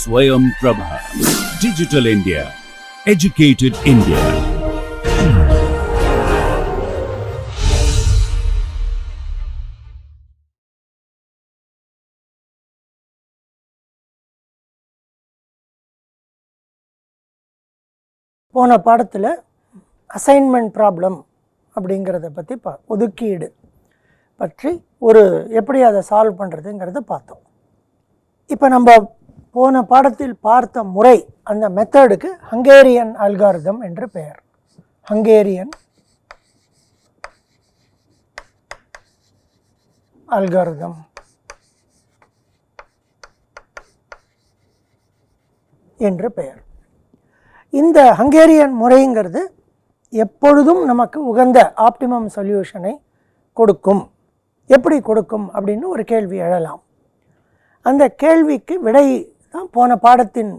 Swayam Prabha. Digital India. Educated India. போன பாடத்தில் assignment problem அப்படிங்கிறத பற்றி ஒதுக்கீடு பற்றி எப்படி அதை சால்வ் பண்ணுறதுங்கிறத பார்த்தோம். இப்போ நம்ம போன பாடத்தில் பார்த்த முறை, அந்த மெத்தடுக்கு ஹங்கேரியன் அல்காரிதம் என்று பெயர். ஹங்கேரியன் அல்காரிதம் என்று பெயர். இந்த ஹங்கேரியன் முறைங்கிறது எப்பொழுதும் நமக்கு உகந்த ஆப்டிமம் சொல்யூஷனை கொடுக்கும். எப்படி கொடுக்கும் அப்படின்னு ஒரு கேள்வி எழலாம். அந்த கேள்விக்கு விடை தான் போன பாடத்தின்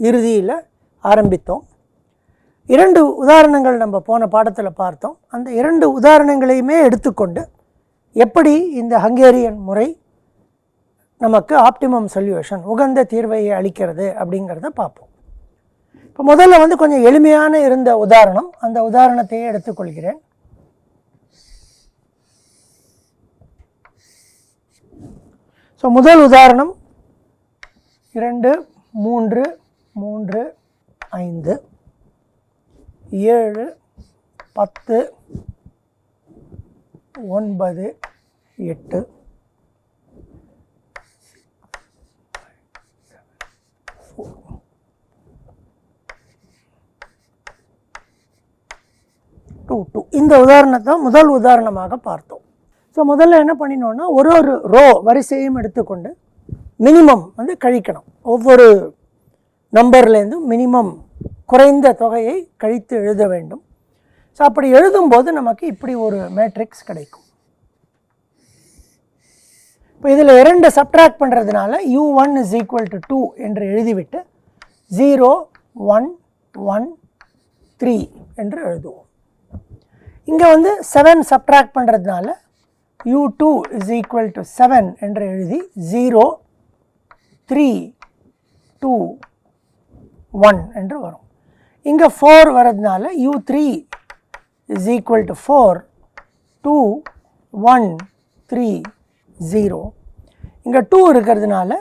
இறுதியில் ஆரம்பித்தோம். 2 உதாரணங்கள் நம்ம போன பாடத்தில் பார்த்தோம். அந்த 2 உதாரணங்களையுமே எடுத்துக்கொண்டு எப்படி இந்த ஹங்கேரியன் முறை நமக்கு ஆப்டிமம் சொல்யூஷன், உகந்த தீர்வை அளிக்கிறது அப்படிங்கிறத பார்ப்போம். இப்போ முதல்ல கொஞ்சம் எளிமையான இருந்த உதாரணம், அந்த உதாரணத்தையே எடுத்துக்கொள்கிறேன். ஸோ முதல் உதாரணம் 2, 3, 3, 5, 7, 10, 9, 8, 2. இந்த உதாரணத்தை முதல் உதாரணமாக பார்த்தோம். ஸோ முதல்ல என்ன பண்ணினோன்னா, ஒரு ரோ வரிசையும் எடுத்துக்கொண்டு மினிமம் கழிக்கணும். ஒவ்வொரு நம்பர்லேருந்தும் மினிமம் குறைந்த தொகையை கழித்து எழுத வேண்டும். ஸோ அப்படி எழுதும்போது நமக்கு இப்படி ஒரு மேட்ரிக்ஸ் கிடைக்கும். இப்போ இதில் 2 சப்ட்ராக்ட் பண்ணுறதுனால u1 = 2 என்று எழுதிவிட்டு 0, 1, 1, 3 என்று எழுதுவோம். இங்கே 7 சப்ட்ராக்ட் பண்ணுறதுனால u2 = 7 என்று எழுதி 0, 3, 2, 1 என்று வரும். இங்கே 4 வரதுனால u3 = 4, 2, 1, 3, 0. இங்கே 2 இருக்கிறதுனால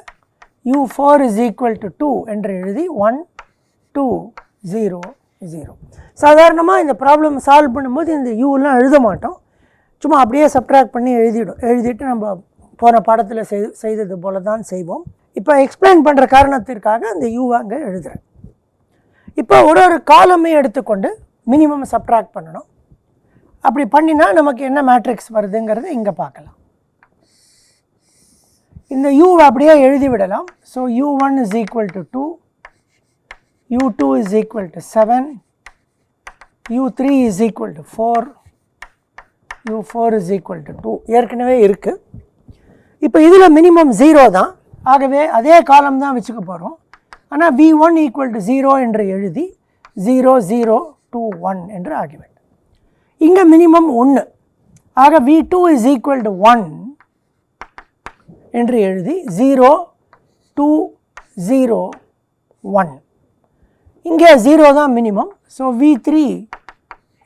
u4 = 2 என்று எழுதி 1, 2, 0, 0. சாதாரணமாக இந்த ப்ராப்ளம் சால்வ் பண்ணும்போது இந்த யூலாம் எழுத மாட்டோம், சும்மா அப்படியே சப்ட்ராக்ட் பண்ணி எழுதிட்டு நம்ம போன பாடத்தில் செய்தது போல தான் செய்வோம். இப்போ எக்ஸ்பிளைன் பண்ணுற காரணத்திற்காக அந்த யூவை அங்கே எழுதுகிறேன். இப்போ ஒரு காலமையும் எடுத்துக்கொண்டு மினிமம் சப்ட்ராக்ட் பண்ணணும். அப்படி பண்ணினா நமக்கு என்ன மேட்ரிக்ஸ் வருதுங்கிறத இங்கே பார்க்கலாம். இந்த யூவை அப்படியே எழுதி விடலாம். So u1 = 2, u2 = 7, u3 = 4, u4 = 2 ஏற்கனவே இருக்குது. இப்போ இதில் மினிமம் 0 தான், ஆகவே அதே காலம் தான் வச்சுக்க போகிறோம். ஆனால் v1 = 0 என்று எழுதி 0, 0, 2, 1 என்று ஆகிவிடும். இங்கே மினிமம் 1, ஆக v2 = 1 என்று எழுதி 0, 2, 0, 1. இங்கே 0 தான் மினிமம். So v3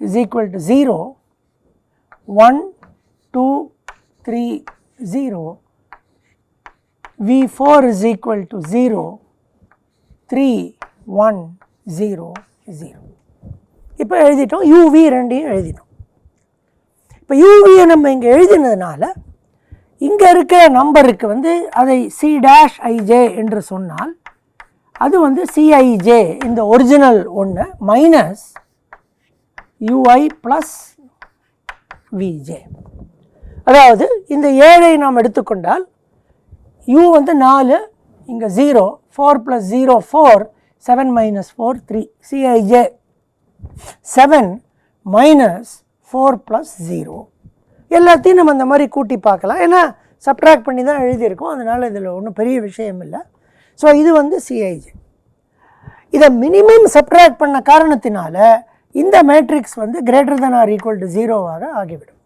= 0, 1, 2, 3, 0. v4 = 0, 3, 1, 0, 0. இப்போ எழுதிட்டோம். uv ரெண்டையும் எழுதிட்டோம். இப்போ uv நம்ம இங்கே எழுதினதுனால இங்கே இருக்கிற நம்பருக்கு அதை c' என்று சொன்னால் அது Cij, இந்த ஒரிஜினல் ஒன்று, மைனஸ் ui ப்ளஸ் vj. அதாவது இந்த 7ஐ நாம் எடுத்துக்கொண்டால் u 4, இங்கே 0, 4 + 0, 4, 7 - 4, 3. Cij 7 minus 4 + 0. எல்லாத்தையும் நம்ம அந்த மாதிரி கூட்டி பார்க்கலாம். ஏன்னா சப்ட்ராக்ட் பண்ணி தான் எழுதியிருக்கோம், அதனால் இதில் ஒன்றும் பெரிய விஷயம் இல்லை. ஸோ இது Cij. இதை மினிமம் சப்ட்ராக்ட் பண்ண காரணத்தினால இந்த matrix greater than or equal to 0 ஆகிவிடும்.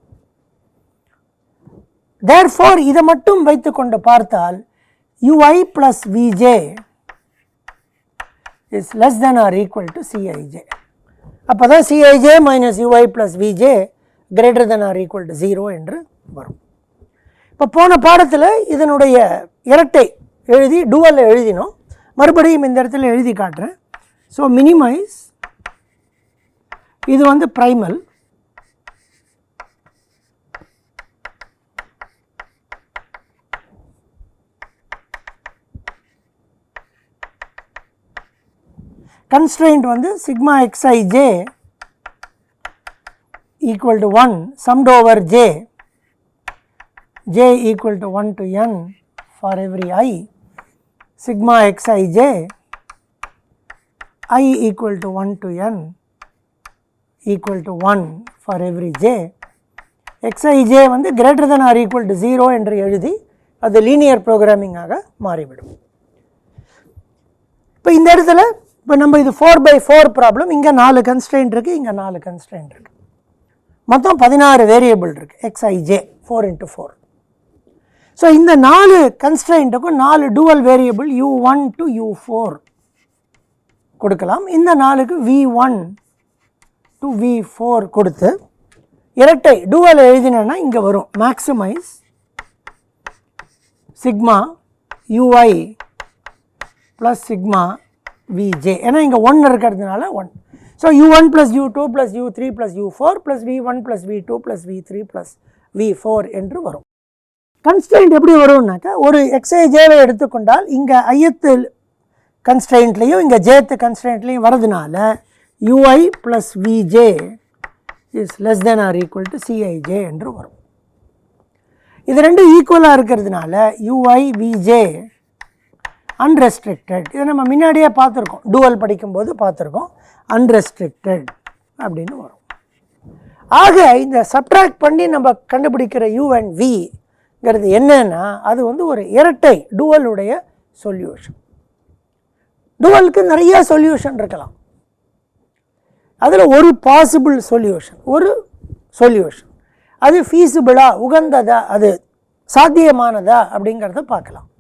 Therefore இதை மட்டும் வைத்துக்கொண்டு பார்த்தால் ui + vj is less than or equal to Cij. அப்போ தான் Cij minus ui plus Vj greater than or equal to 0 என்று வரும். இப்போ போன பாடத்தில் இதனுடைய இரட்டை எழுதி டூவல் எழுதினோம், மறுபடியும் இந்த இடத்துல எழுதி காட்டுறேன். ஸோ மினிமைஸ், இது வந்து ப்ரைமல், constraint வந்து sigma xij equal to 1 summed over j equal to 1 to n for every I, sigma xij I equal to 1 to n equal to 1 for every j, xij வந்து greater than or equal to 0 என்று எழுதி அது linear programming ஆக மாறிவிடும். இப்போ இந்த இடத்துல இப்போ நம்ம இது 4/4 ப்ராப்ளம், இங்கே 4 கன்ஸ்ட்ரெயின்ட் இருக்குது, இங்கே 4 கன்ஸ்ட்ரெயின்ட் இருக்குது, மொத்தம் 16 வேரியபிள் இருக்குது xij 4 into 4. ஸோ இந்த 4 கன்ஸ்ட்ரெயின்ட்டுக்கும் 4 dual variable u1 to u4 கொடுக்கலாம். இந்த 4க்கு v1 to v4 கொடுத்து இரட்டை டூவல் எழுதினேன்னா இங்கே வரும் maximise sigma ui plus sigma Vj, ஏன்னா இங்கே 1 இருக்கிறதுனால 1. So u1 plus u2 plus u3 plus u4 plus v1 plus v2 plus v3 plus v4 என்று வரும். கன்ஸ்ட்ரெயின்ட் எப்படி வரும்னாக்கா, ஒரு xijவை எடுத்துக்கொண்டால் இங்கே ஐயத்து கன்ஸ்ட்ரெயின்ட்லேயும் இங்கே jth கன்ஸ்ட்ரெயின்ட்லேயும் வரதுனால ui plus vj is less than or equal to Cij என்று வரும். இது ரெண்டும் ஈக்குவலாக இருக்கிறதுனால ui vj அன்ரெஸ்ட்ரிக்டட், இதை நம்ம முன்னாடியே பார்த்துருக்கோம், டூவல் படிக்கும்போது பார்த்துருக்கோம், அன்ரெஸ்ட்ரிக்டட் அப்படின்னு வரும். ஆக இந்த சப்ட்ராக்ட் பண்ணி நம்ம கண்டுபிடிக்கிற u and vங்கிறது என்னன்னா, அது வந்து ஒரு இரட்டை டூவலுடைய சொல்யூஷன். டூவலுக்கு நிறைய சொல்யூஷன் இருக்கலாம், அதில் ஒரு பாசிபிள் சொல்யூஷன், ஒரு சொல்யூஷன் அது ஃபீஸிபிளா, உகந்ததா, அது சாத்தியமானதா அப்படிங்கிறத பார்க்கலாம்.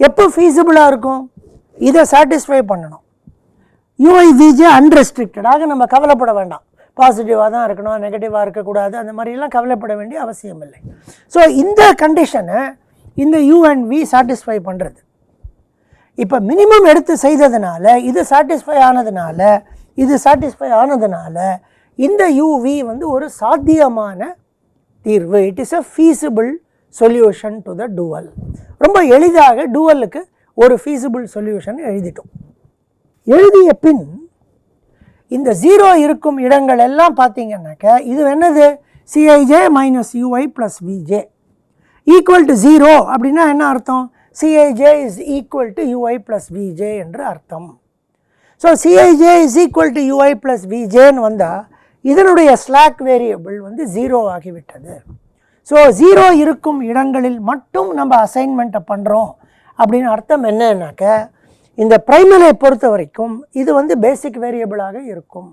எப்போ ஃபீஸிபிளாக இருக்கும், இதை சாட்டிஸ்ஃபை பண்ணணும். ui vj அன்ரெஸ்ட்ரிக்டடாக நம்ம கவலைப்பட வேண்டாம், பாசிட்டிவாக தான் இருக்கணும், நெகட்டிவாக இருக்கக்கூடாது, அந்த மாதிரிலாம் கவலைப்பட வேண்டிய அவசியம் இல்லை. ஸோ இந்த கண்டிஷனை இந்த u and v சாட்டிஸ்ஃபை பண்ணுறது. இப்போ மினிமம் எடுத்து செய்ததுனால இது சாட்டிஸ்ஃபை ஆனதுனால இந்த uv வந்து ஒரு சாத்தியமான தீர்வு. It is a feasible solution to the dual. ரொம்ப எளிதாக டூவலுக்கு ஒரு ஃபீஸிபிள் சொல்யூஷன் எழுதிட்டோம். எழுதிய பின் இந்த 0 இருக்கும் இடங்கள் எல்லாம் பார்த்தீங்கன்னாக்க இது என்னது, Cij minus ui plus vj equal to 0 அப்படின்னா என்ன அர்த்தம், Cij is equal to ui plus vj என்று அர்த்தம். So Cij is equal to ui plus vjன்னு வந்தால் இதனுடைய ஸ்லாக் வேரியபிள் வந்து 0 ஆகிவிட்டது. ஸோ 0 இருக்கும் இடங்களில் மட்டும் நம்ம அசைன்மெண்ட்டை பண்ணுறோம் அப்படின்னு அர்த்தம் என்னன்னாக்க, இந்த ப்ரைமலை பொறுத்த வரைக்கும் இது வந்து பேசிக் வேரியபிளாக இருக்கும்.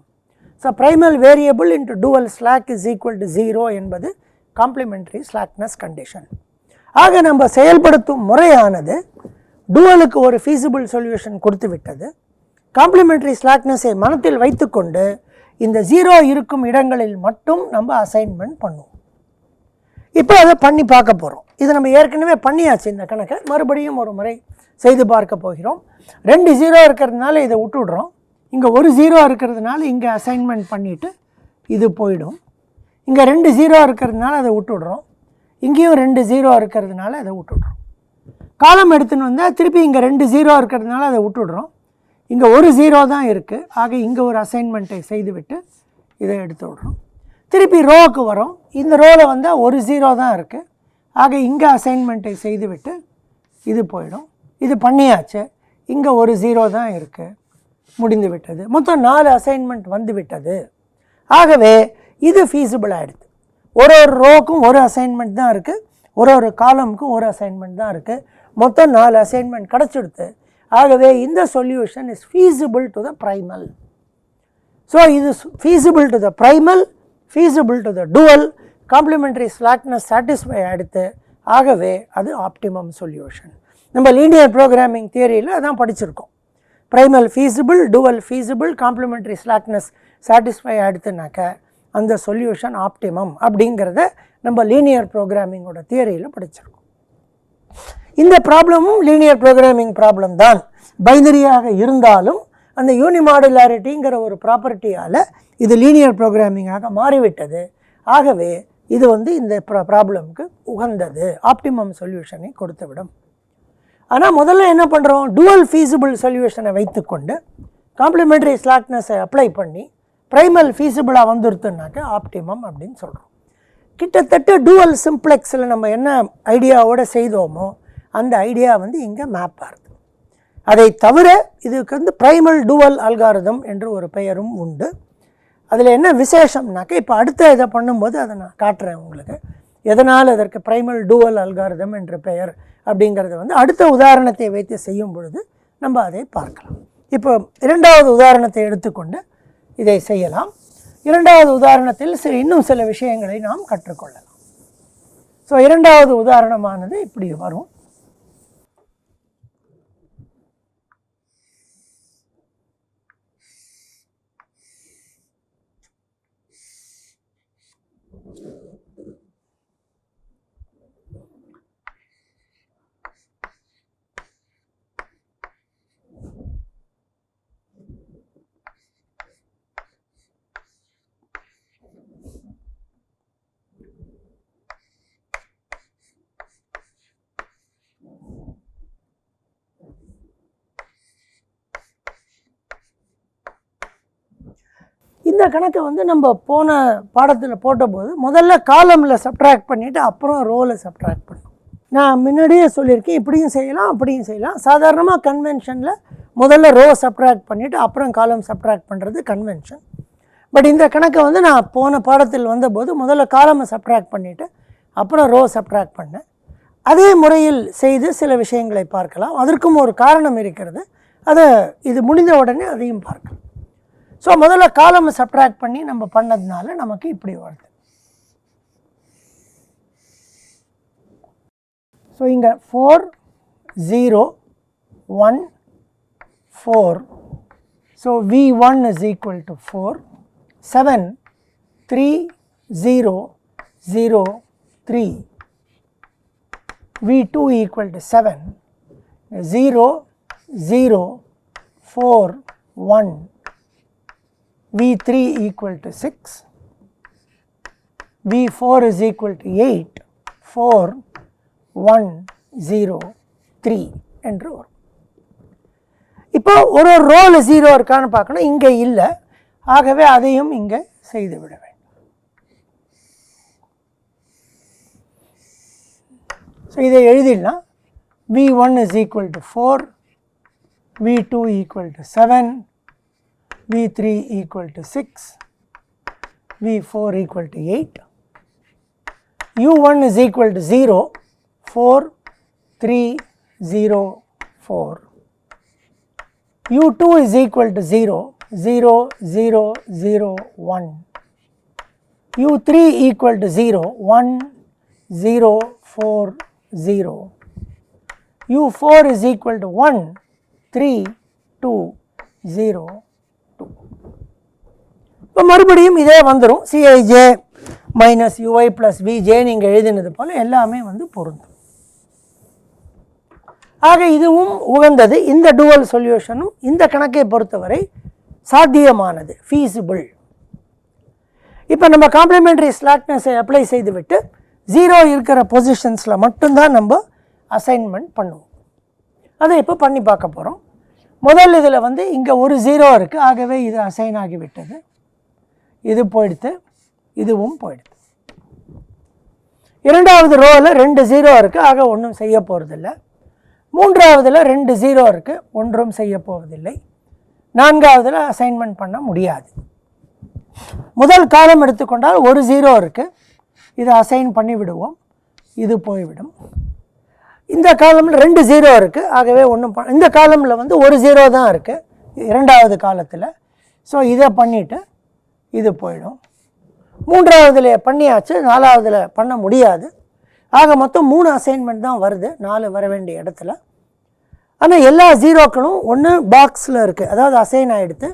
So primal variable into dual slack is equal to 0 என்பது காம்ப்ளிமெண்ட்ரி ஸ்லாக்னஸ் கண்டிஷன். ஆக நம்ம செயல்படுத்தும் முறையானது டூவலுக்கு ஒரு ஃபீஸிபிள் சொல்யூஷன் கொடுத்து விட்டது. காம்ப்ளிமெண்ட்ரி ஸ்லாக்னஸை மனத்தில் வைத்துக்கொண்டு இந்த 0 இருக்கும் இடங்களில் மட்டும் நம்ம அசைன்மெண்ட் பண்ணுவோம். இப்போ அதை பண்ணி பார்க்க போகிறோம். இது நம்ம ஏற்கனவே பண்ணியாச்சு, இந்த கணக்கை மறுபடியும் ஒரு முறை செய்து பார்க்க போகிறோம். 2 0 இருக்கிறதுனால இதை விட்டுடுறோம், இங்கே ஒரு 0 இருக்கிறதுனால இங்கே அசைன்மெண்ட் பண்ணிவிட்டு இது போயிடும். இங்கே 2 0 இருக்கிறதுனால அதை விட்டுடுறோம், இங்கேயும் 2 0 இருக்கிறதுனால அதை விட்டுடுறோம். காலம் எடுத்துன்னு வந்தால் திருப்பி இங்கே 2 0 இருக்கிறதுனால அதை விட்டுடுறோம், இங்கே ஒரு 0 தான் இருக்குது. ஆக இங்கே ஒரு அசைன்மெண்ட்டை செய்துவிட்டு இதை எடுத்து விடுறோம். திருப்பி ரோவுக்கு வரும், இந்த ரோவில் வந்தால் ஒரு 0 தான் இருக்குது. ஆக இங்கே அசைன்மெண்ட்டை செய்துவிட்டு இது போயிடும். இது பண்ணியாச்சு, இங்கே ஒரு 0 தான் இருக்குது, முடிந்து விட்டது. மொத்தம் 4 அசைன்மெண்ட் வந்து விட்டது. ஆகவே இது ஃபீஸிபிள் ஆகிடுது. ஒரு ரோவுக்கும் ஒரு அசைன்மெண்ட் தான் இருக்குது, ஒரு காலமுக்கும் ஒரு அசைன்மெண்ட் தான் இருக்குது. மொத்தம் 4 அசைன்மெண்ட் கிடச்சிடுது. ஆகவே இந்த solution is feasible to the primal. So இது feasible to the primal, feasible to the dual, complementary slackness satisfy ஆகிடுது. ஆகவே அது ஆப்டிமம் சொல்யூஷன். நம்ம லீனியர் ப்ரோக்ராமிங் தியரியில் அதான் படிச்சிருக்கோம். Primal feasible, dual feasible, complementary slackness satisfy ஆகிடுத்துனாக்க அந்த சொல்யூஷன் ஆப்டிமம் அப்படிங்கிறத நம்ம லீனியர் ப்ரோக்ராமிங்கோட தியரியில் படிச்சிருக்கோம். இந்த ப்ராப்ளமும் லீனியர் ப்ரோக்ராமிங் ப்ராப்ளம் தான். பைனரியாக இருந்தாலும் அந்த யூனிமாடுலாரிட்டிங்கிற ஒரு ப்ராப்பர்ட்டியால் இது லீனியர் ப்ரோக்ராமிங்காக மாறிவிட்டது. ஆகவே இது இந்த ப்ராப்ளம்க்கு உகந்தது, ஆப்டிமம் சொல்யூஷனை கொடுத்துவிடும். ஆனால் முதல்ல என்ன பண்ணுறோம், டுவல் ஃபீஸிபிள் சொல்யூஷனை வைத்துக்கொண்டு காம்ப்ளிமெண்ட்ரி ஸ்லாக்னஸை அப்ளை பண்ணி ப்ரைமல் ஃபீஸிபிளாக வந்துருத்துனாக்க ஆப்டிமம் அப்படின்னு சொல்கிறோம். கிட்டத்தட்ட டுவல் சிம்ப்ளெக்ஸில் நம்ம என்ன ஐடியாவோடு செய்தோமோ அந்த ஐடியா இங்கே மேப் ஆகுது. அதை தவிர இதுக்கு ப்ரைமல் டுவல் அல்காரிதம் என்று ஒரு பெயரும் உண்டு. அதில் என்ன விசேஷம்னாக்க இப்போ அடுத்த இதை பண்ணும்போது அதை நான் காட்டுறேன் உங்களுக்கு, எதனால் அதற்கு ப்ரைமல் டுவல் அல்காரிதம் என்ற பெயர் அப்படிங்கிறத அடுத்த உதாரணத்தை வைத்து செய்யும் பொழுது நம்ம அதை பார்க்கலாம். இப்போ இரண்டாவது உதாரணத்தை எடுத்துக்கொண்டு இதை செய்யலாம். இரண்டாவது உதாரணத்தில் இன்னும் சில விஷயங்களை நாம் கற்றுக்கொள்ளலாம். ஸோ இரண்டாவது உதாரணமானது இப்படி வரும். இந்த கணக்கை நம்ம போன பாடத்தில் போட்டபோது முதல்ல காலமில் சப்ட்ராக்ட் பண்ணிவிட்டு அப்புறம் ரோவில் சப்ட்ராக்ட் பண்ணோம். நான் முன்னாடியே சொல்லியிருக்கேன், இப்படியும் செய்யலாம் அப்படியும் செய்யலாம். சாதாரணமாக கன்வென்ஷனில் முதல்ல ரோ சப்ட்ராக்ட் பண்ணிவிட்டு அப்புறம் காலம் சப்ட்ராக்ட் பண்ணுறது கன்வென்ஷன். பட் இந்த கணக்கை நான் போன பாடத்தில் வந்தபோது முதல்ல காலமை சப்ட்ராக்ட் பண்ணிவிட்டு அப்புறம் ரோ சப்ட்ராக்ட் பண்ணேன். அதே முறையில் செய்து சில விஷயங்களை பார்க்கலாம். அதற்கும் ஒரு காரணம் இருக்கிறது, அதை இது முடிந்த உடனே அதையும் பார்க்கலாம். ஸோ முதல்ல காலமை சப்ட்ராக்ட் பண்ணி நம்ம பண்ணதுனால நமக்கு இப்படி வருது. ஸோ இங்கே 4 0 1 4. So V1 is equal to 4. 7 3 0 0 3. V2 equal to 7. 0 0 4 1. V3 equal to 6, V4 is equal to 8, 4, 1, 0, 3 என்று வரும். இப்போ ஒரு ரோல் 0 இருக்கான்னு பார்க்கணும், இங்கே இல்லை. ஆகவே அதையும் இங்கே செய்து விட வேண்டும். ஸோ இதை எழுதிடலாம். V1 is equal to 4, V2 equal to 7, V3 equal to 6, V4 equal to 8, U1 is equal to 0, 4, 3, 0, 4, U2 is equal to 0, 0, 0, 0, 1, U3 equal to 0, 1, 0, 4, 0, U4 is equal to 1, 3, 2, 0, இப்போ மறுபடியும் இதே வந்துடும். Cij minus ui plus vj நீங்கள் எழுதினது போல் எல்லாமே பொருந்தும். ஆக இதுவும் உகந்தது. இந்த டுவல் சொல்யூஷனும் இந்த கணக்கை பொறுத்தவரை சாத்தியமானது, ஃபீஸிபிள். இப்போ நம்ம காம்ப்ளிமெண்ட்ரி ஸ்லாக்னஸை அப்ளை செய்துவிட்டு 0 இருக்கிற பொசிஷன்ஸில் மட்டும்தான் நம்ம அசைன்மெண்ட் பண்ணுவோம். அதை இப்போ பண்ணி பார்க்க போகிறோம். முதல் இதில் இங்கே ஒரு 0 இருக்குது, ஆகவே இது அசைன் ஆகிவிட்டது. இது போயிடுத்து, இதுவும் போயிடுது. இரண்டாவது ரோவில் 2 0 இருக்குது, ஆக ஒன்றும் செய்ய போகிறதில்லை. மூன்றாவதில் 2 0 இருக்குது, ஒன்றும் செய்ய போவதில்லை. நான்காவதில் அசைன்மெண்ட் பண்ண முடியாது. முதல் காலம் எடுத்துக்கொண்டால் ஒரு 0 இருக்குது, இதை அசைன் பண்ணி விடுவோம், இது போய்விடும். இந்த காலமில் 2 0 இருக்குது, ஆகவே ஒன்றும் இந்த காலமில் ஒரு 0 தான் இருக்குது இரண்டாவது காலத்தில். ஸோ இதை பண்ணிவிட்டு இது போயிடும். மூன்றாவதுல பண்ணியாச்சு, நாலாவதில் பண்ண முடியாது. ஆக மொத்தம் 3 அசைன்மெண்ட் தான் வருது, 4 வர வேண்டிய இடத்துல. ஆனால் எல்லா ஜீரோக்களும் ஒன்று பாக்ஸில் இருக்குது, அதாவது அசைன் ஆகிடுது,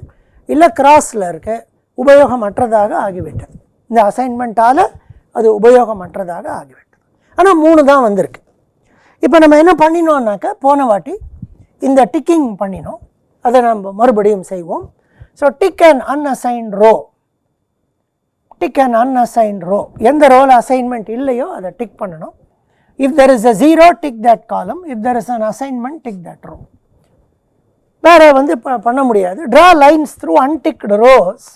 இல்லை கிராஸில் இருக்குது, உபயோகமற்றதாக ஆகிவிட்டது. இந்த அசைன்மெண்ட்டால் அது உபயோகமற்றதாக ஆகிவிட்டது. ஆனால் 3 தான் வந்திருக்கு. இப்போ நம்ம என்ன பண்ணினோம்னாக்கா, போன வாட்டி இந்த டிக்கிங் பண்ணினோம், அதை நம்ம மறுபடியும் செய்வோம். So tick and unassigned row, tick and unassigned row, எந்த ரோவில் அசைன்மெண்ட் இல்லையோ அதை டிக் பண்ணணும். If there is a zero, tick that column. If there is an assignment, tick that row. வேறு வந்து பண்ண முடியாது. Draw lines through unticked rows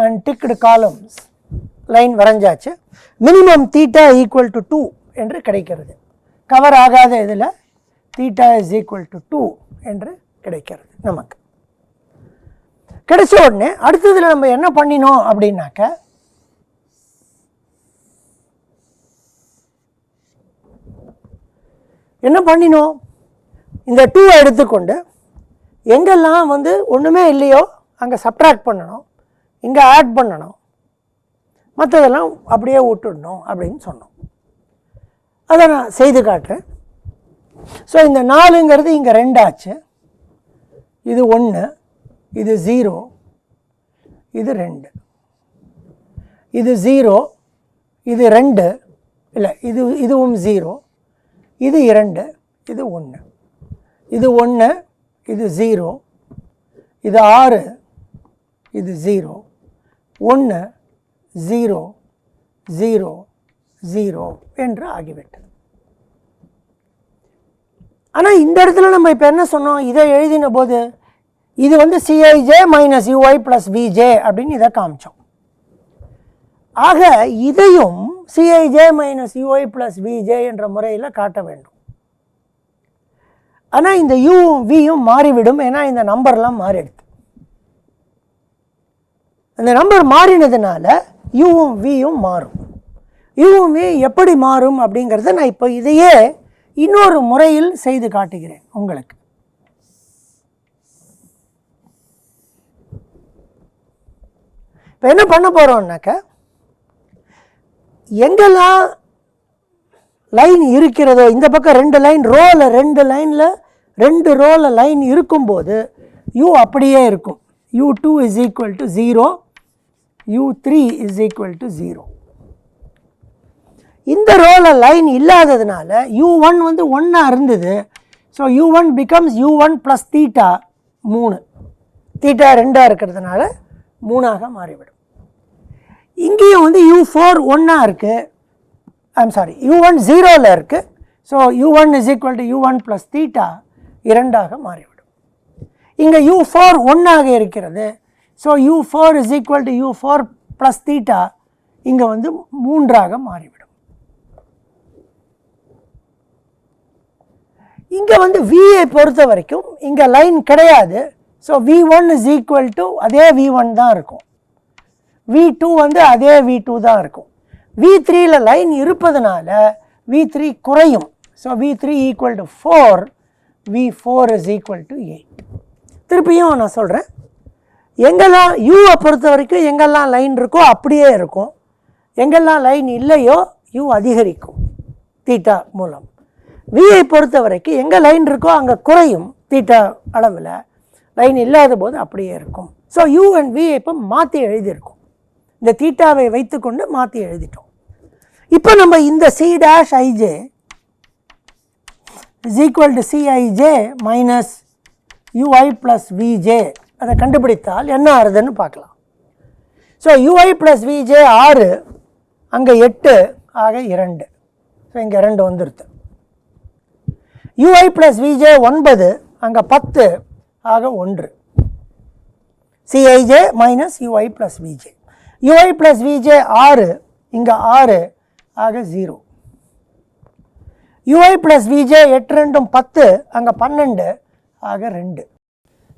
and ticked columns. Line வரைஞ்சாச்சு. மினிமம் தீட்டா ஈக்குவல் டு 2 என்று கிடைக்கிறது. கவர் ஆகாத இதில் தீட்டா இஸ் ஈக்குவல் டு 2 என்று கிடைக்கிறது. நமக்கு கிடைச்ச உடனே அடுத்ததில் நம்ம என்ன பண்ணினோம் அப்படின்னாக்க, என்ன பண்ணினோம், இந்த 2 எடுத்துக்கொண்டு எங்கெல்லாம் வந்து ஒன்றுமே இல்லையோ அங்கே சப்ட்ராக்ட் பண்ணணும், இங்கே ஆட் பண்ணணும், மற்றதெல்லாம் அப்படியே விட்டுடணும் அப்படின்னு சொன்னோம். அதை நான் செய்து காட்டுறேன். ஸோ இந்த 4ங்கிறது இங்கே 2 ஆச்சு, இது 1, இது 0, இது 2, இது 0, இது 2, இல்லை இதுவும் 0, இது 2, இது 1, இது 1, இது 0, இது 6, இது 0, 1, 0, 0, 0 என்று ஆகிவிட்டது. ஆனால் இந்த இடத்துல நம்ம இப்போ என்ன சொன்னோம், இதை எழுதின போது இது வந்து Cij minus ui plus Vj அப்படின்னு இதை காமிச்சோம். ஆக இதையும் Cij minus ui plus Vj என்ற முறையில் காட்ட வேண்டும். ஆனால் இந்த uவும் vயும் மாறிவிடும், ஏன்னா இந்த நம்பர்லாம் மாறிடுது. அந்த நம்பர் மாறினதுனால uவும் vயும் மாறும். uவும் v எப்படி மாறும் அப்படிங்கிறத நான் இப்போ இதையே இன்னொரு முறையில் செய்து காட்டுகிறேன் உங்களுக்கு. இப்போ என்ன பண்ண போகிறோம்னாக்க, எங்கெல்லாம் லைன் இருக்கிறதோ, இந்த பக்கம் 2 லைன் ரோவில் 2 லைனில் 2 ரோவில் லைன் இருக்கும்போது u அப்படியே இருக்கும். u2 is equal to 0, u3 is equal to 0. இந்த ரோவில் லைன் இல்லாததுனால u1 வந்து 1 இருந்தது. So u1 becomes u1 plus theta 3, theta 2 இருக்கிறதுனால 3 மாறிவிடும். இங்கேயும் வந்து u4 1 இருக்குது, ஐம் சாரி u1 0ல் இருக்குது. So u1 is equal to u1 plus theta 2 மாறிவிடும். இங்கே u4 1 இருக்கிறது. So u4 is equal to u4 plus theta இங்கே வந்து 3 மாறிவிடும். இங்கே வந்து வியை பொறுத்த வரைக்கும் இங்கே லைன் கிடையாது. So v1 is equal to அதே v1 தான் இருக்கும், v2 வந்து அதே v2 தான் இருக்கும். v3யில் லைன் இருப்பதுனால v3 குறையும். So v3 equal to 4, v4 is equal to 8. திருப்பியும் நான் சொல்கிறேன், எங்கெல்லாம் யூவை பொறுத்த வரைக்கும் எங்கெல்லாம் லைன் இருக்கோ அப்படியே இருக்கும், எங்கெல்லாம் லைன் இல்லையோ u அதிகரிக்கும் தீட்டா மூலம். வியை பொறுத்த வரைக்கும் எங்கே லைன் இருக்கோ அங்கே குறையும் தீட்டா அளவில், லைன் இல்லாத போது அப்படியே இருக்கும். ஸோ u அண்ட் v இப்போ மாற்றி எழுதியிருக்கோம், இந்த தீட்டாவை வைத்துக்கொண்டு மாற்றி எழுதிட்டோம். இப்போ நம்ம இந்த C'(ij) is equal to Cij minus ui plus Vj அதை கண்டுபிடித்தால் என்ன ஆகுதுன்னு பார்க்கலாம். ஸோ ui ப்ளஸ் Vj 6, அங்கே 8 ஆக 2. ஸோ இங்கே 2 வந்துடுது. ui ப்ளஸ் Vj 9, அங்கே 10 ஆக 1. Cij minus ui plus Vj. ui plus Vj 6, இங்கே 6 ஆக 0. ui ப்ளஸ் Vj 8 2 10, அங்கே 12 ஆக 2.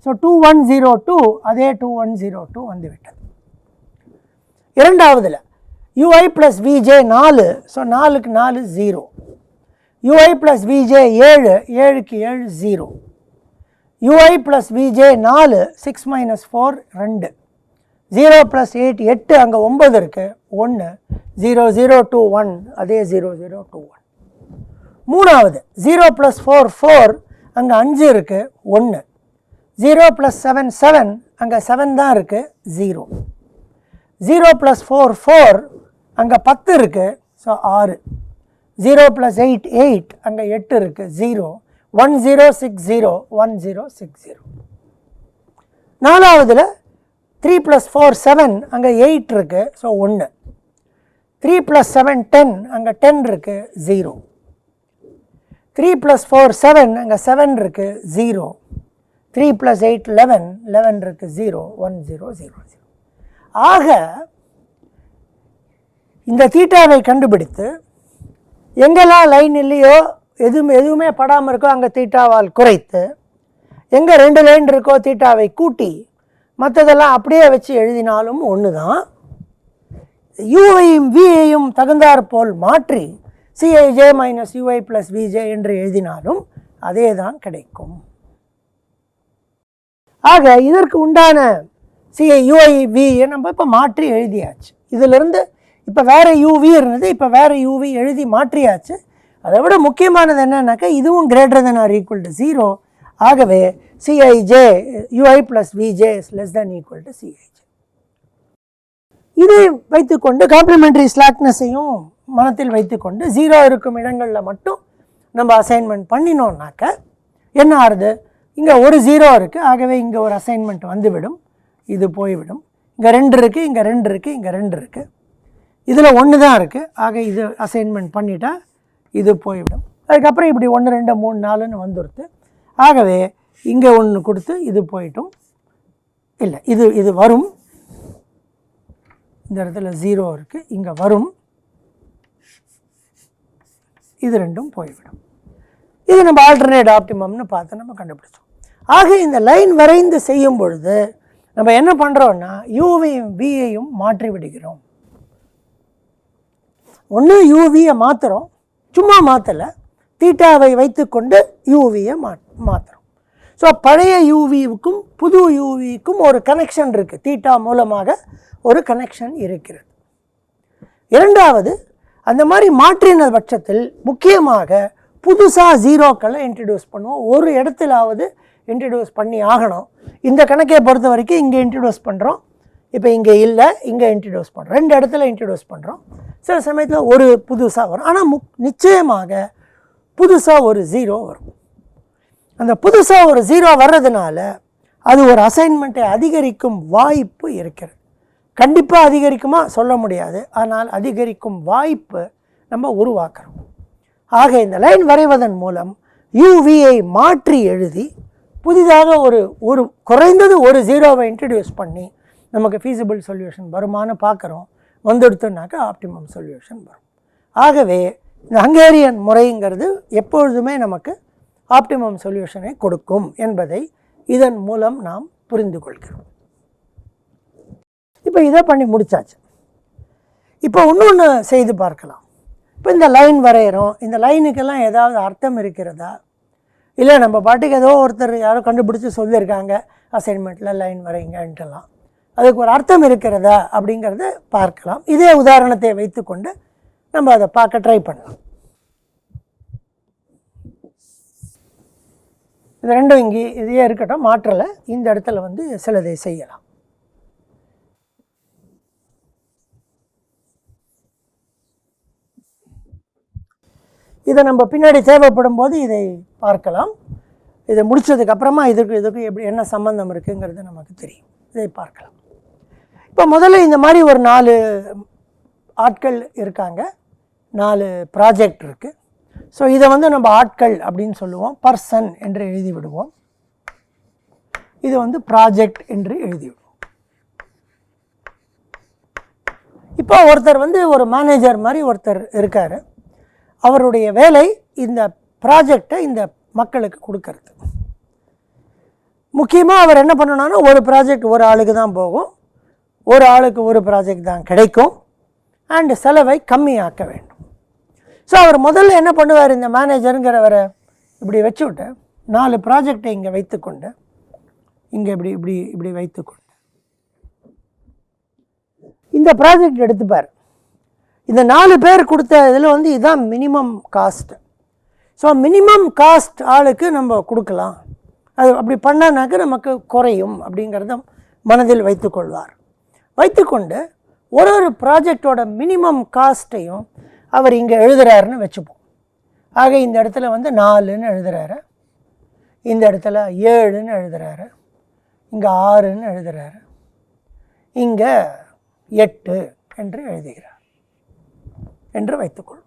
ஸோ 2102 அதே 2102 வந்துவிட்டது. இரண்டாவதில் ui ப்ளஸ் Vj 4, ஸோ 4க்கு 4 0. ui ப்ளஸ் Vj 7, 7க்கு 7 0. ui plus Vj 4, 6 minus 4 2. 0 plus 8 8, அங்கே 9 இருக்குது 1. 0 0 2 1 அதே 0 0 2 1. மூணாவது 0 + 4 4, அங்கே 5 இருக்குது 1. 0 + 7 7, அங்கே 7 தான் இருக்குது 0. 0 + 4 4, அங்கே 10 இருக்குது ஸோ 6. 0 + 8 8, அங்கே 8 இருக்குது 0. 1 0 6 0 1 0 6 0. நாலாவதுல 3 + 4 7, அங்கே 8 இருக்குது ஸோ 1. 3 + 7 10, அங்கே 10 இருக்குது 0. 3 + 4 7, அங்கே 7 இருக்குது 0. 3 + 8 11 11 இருக்குது 0 1 0 0 0. ஆக இந்த தீட்டாவை கண்டுபிடித்து எங்கெல்லாம் லைன் இல்லையோ எதுவுமே படாமல் இருக்கோ அங்கே தீட்டாவால் குறைத்து, எங்கே 2 லைன் இருக்கோ தீட்டாவை கூட்டி, மற்றதெல்லாம் அப்படியே வச்சு எழுதினாலும் ஒன்று தான். யூவையும் வியையும் தகுந்தாற் போல் மாற்றி Cij - ui + vj என்று எழுதினாலும் அதே தான் கிடைக்கும். ஆக இதற்கு உண்டான ui v நம்ம இப்போ மாற்றி எழுதியாச்சு. இதிலிருந்து இப்போ வேறு uv இருந்தது, இப்போ வேறு uv எழுதி மாற்றியாச்சு. அதை விட முக்கியமானது என்னன்னாக்கா இதுவும் > 0. ஆகவே Cij ui + vj < Cij. இதை வைத்துக்கொண்டு காம்ப்ளிமெண்ட்ரி ஸ்லாக்னஸையும் மனத்தில் வைத்துக்கொண்டு 0 இருக்கும் இடங்களில் மட்டும் நம்ம அசைன்மெண்ட் பண்ணினோம்னாக்க என்ன ஆகுது, இங்கே ஒரு 0 இருக்குது, ஆகவே இங்கே ஒரு அசைன்மெண்ட் வந்துவிடும், இது போய்விடும். இங்கே 2 இருக்குது, இங்கே 2 இருக்குது, இங்கே 2 இருக்குது, இதில் 1 தான் இருக்குது, ஆக இது அசைன்மெண்ட் பண்ணிட்டா இது போய்விடும். அதுக்கப்புறம் இப்படி 1 2 3 4ன்னு வந்துடுது. ஆகவே இங்கே 1 கொடுத்து இது போயிட்டும், இல்லை இது வரும், இந்த இடத்துல 0 இருக்குது, இங்கே வரும், இது ரெண்டும் போய்விடும். இது நம்ம ஆல்டர்னேட் ஆப்டிமம்னு பார்த்து நம்ம கண்டுபிடிச்சோம். ஆக இந்த லைன் வரைந்து செய்யும் பொழுது நம்ம என்ன பண்ணுறோன்னா யூவையும் வியையும் மாற்றி விடுகிறோம். ஒன்று யூவியை மாற்றுறோம், சும்மா மாற்றலை, தீட்டாவை வைத்துக்கொண்டு யூவியை மாற்றுறோம். ஸோ பழைய யூவிக்கும் புது யூவிக்கும் ஒரு கனெக்ஷன் இருக்குது, தீட்டா மூலமாக ஒரு கனெக்ஷன் இருக்கிறது. இரண்டாவது, அந்த மாதிரி மாற்றின பட்சத்தில் முக்கியமாக புதுசாக ஜீரோக்களை இன்ட்ரடியூஸ் பண்ணுவோம். ஒரு இடத்துலாவது இன்ட்ரடியூஸ் பண்ணி ஆகணும். இந்த கணக்கை பொறுத்த வரைக்கும் இங்கே இன்ட்ரடியூஸ் பண்ணுறோம், இப்போ இங்கே இல்லை, இங்கே இன்ட்ரடியூஸ் பண்ணுறோம், 2 இடத்துல இன்ட்ரடியூஸ் பண்ணுறோம். சில சமயத்தில் ஒரு புதுசாக வரும், ஆனால் நிச்சயமாக புதுசாக ஒரு 0 வரும். அந்த புதுசாக ஒரு 0 வர்றதுனால அது ஒரு அசைன்மெண்ட்டை அதிகரிக்கும் வாய்ப்பு இருக்கிறது. கண்டிப்பாக அதிகரிக்குமா சொல்ல முடியாது, ஆனால் அதிகரிக்கும் வாய்ப்பு நம்ம உருவாக்குறோம். ஆக இந்த லைன் வரைவதன் மூலம் யூவியை மாற்றி எழுதி புதிதாக ஒரு குறைந்தது ஒரு 0வை இன்ட்ரடியூஸ் பண்ணி நமக்கு ஃபீஸிபிள் சொல்யூஷன் வருமானு பார்க்குறோம். வந்துடுத்துனாக்கா ஆப்டிமம் சொல்யூஷன் வரும். ஆகவே இந்த ஹங்கேரியன் முறைங்கிறது எப்பொழுதுமே நமக்கு ஆப்டிமம் சொல்யூஷனை கொடுக்கும் என்பதை இதன் மூலம் நாம் புரிந்து கொள்கிறோம். இப்போ இதை பண்ணி முடித்தாச்சு. இப்போ இன்னொன்று செய்து பார்க்கலாம். இப்போ இந்த லைன் வரைகிறோம், இந்த லைனுக்கெல்லாம் ஏதாவது அர்த்தம் இருக்கிறதா, இல்லை நம்ம பாட்டுக்கு ஏதோ ஒருத்தர் யாரோ கண்டுபிடிச்சி சொல்லியிருக்காங்க அசைன்மெண்ட்டில் லைன் வரைங்கன்ட்டுலாம், அதுக்கு ஒரு அர்த்தம் இருக்கிறதா அப்படிங்கிறத பார்க்கலாம். இதே உதாரணத்தை வைத்துக்கொண்டு நம்ம அதை பார்க்க ட்ரை பண்ணலாம். இது ரெண்டும் இங்கே இதையே இருக்கட்டும், மாற்றலை, இந்த இடத்துல வந்து சிலதை செய்யலாம். இதை நம்ம பின்னாடி தேவைப்படும் போது இதை பார்க்கலாம். இதை முடித்ததுக்கப்புறமா இதுக்கு எப்படி என்ன சம்பந்தம் இருக்குங்கிறது நமக்கு தெரியும், இதை பார்க்கலாம். இப்போ முதல்ல இந்த மாதிரி ஒரு 4 ஆட்கள் இருக்காங்க, 4 ப்ராஜெக்ட் இருக்குது. ஸோ இதை வந்து நம்ம ஆட்கள் அப்படின்னு சொல்லுவோம், பர்சன் என்று எழுதி விடுவோம். இது வந்து ப்ராஜெக்ட் என்று எழுதி விடுவோம். இப்போ ஒருத்தர் வந்து ஒரு மேனேஜர் மாதிரி ஒருத்தர் இருக்கார். அவருடைய வேலை இந்த ப்ராஜெக்டை இந்த மக்களுக்கு கொடுக்கறது. முக்கியமாக அவர் என்ன பண்ணணும்னா ஒரு ப்ராஜெக்ட் ஒரு ஆளுக்கு தான் போகும், ஒரு ஆளுக்கு ஒரு ப்ராஜெக்ட் தான் கிடைக்கும், அண்டு செலவை கம்மியாக்க வேண்டும். ஸோ அவர் முதல்ல என்ன பண்ணுவார், இந்த மேனேஜருங்கிறவரை இப்படி வச்சு விட்டு 4 ப்ராஜெக்டை இங்கே வைத்துக்கொண்டு இங்கே இப்படி இப்படி இப்படி வைத்துக்கொண்டு இந்த ப்ராஜெக்ட் எடுத்துப்பார். இந்த 4 பேர் கொடுத்த இதில் வந்து இதுதான் minimum cost. So minimum cost ஆளுக்கு நம்ம கொடுக்கலாம், அது அப்படி பண்ணானாக்க நமக்கு குறையும் அப்படிங்கிறத மனதில் வைத்துக்கொள்வார். வைத்துக்கொண்டு ஒரு ப்ராஜெக்டோட மினிமம் காஸ்ட்டையும் அவர் இங்கே எழுதுகிறாருன்னு வச்சுப்போம். ஆக இந்த இடத்துல 4ன்னு எழுதுகிறாரு, இந்த இடத்துல 7ன்னு எழுதுகிறாரு, இங்கே 6ன்னு எழுதுகிறாரு, இங்கே 8 என்று எழுதுகிறார் என்று வைத்துக்கொள்வோம்.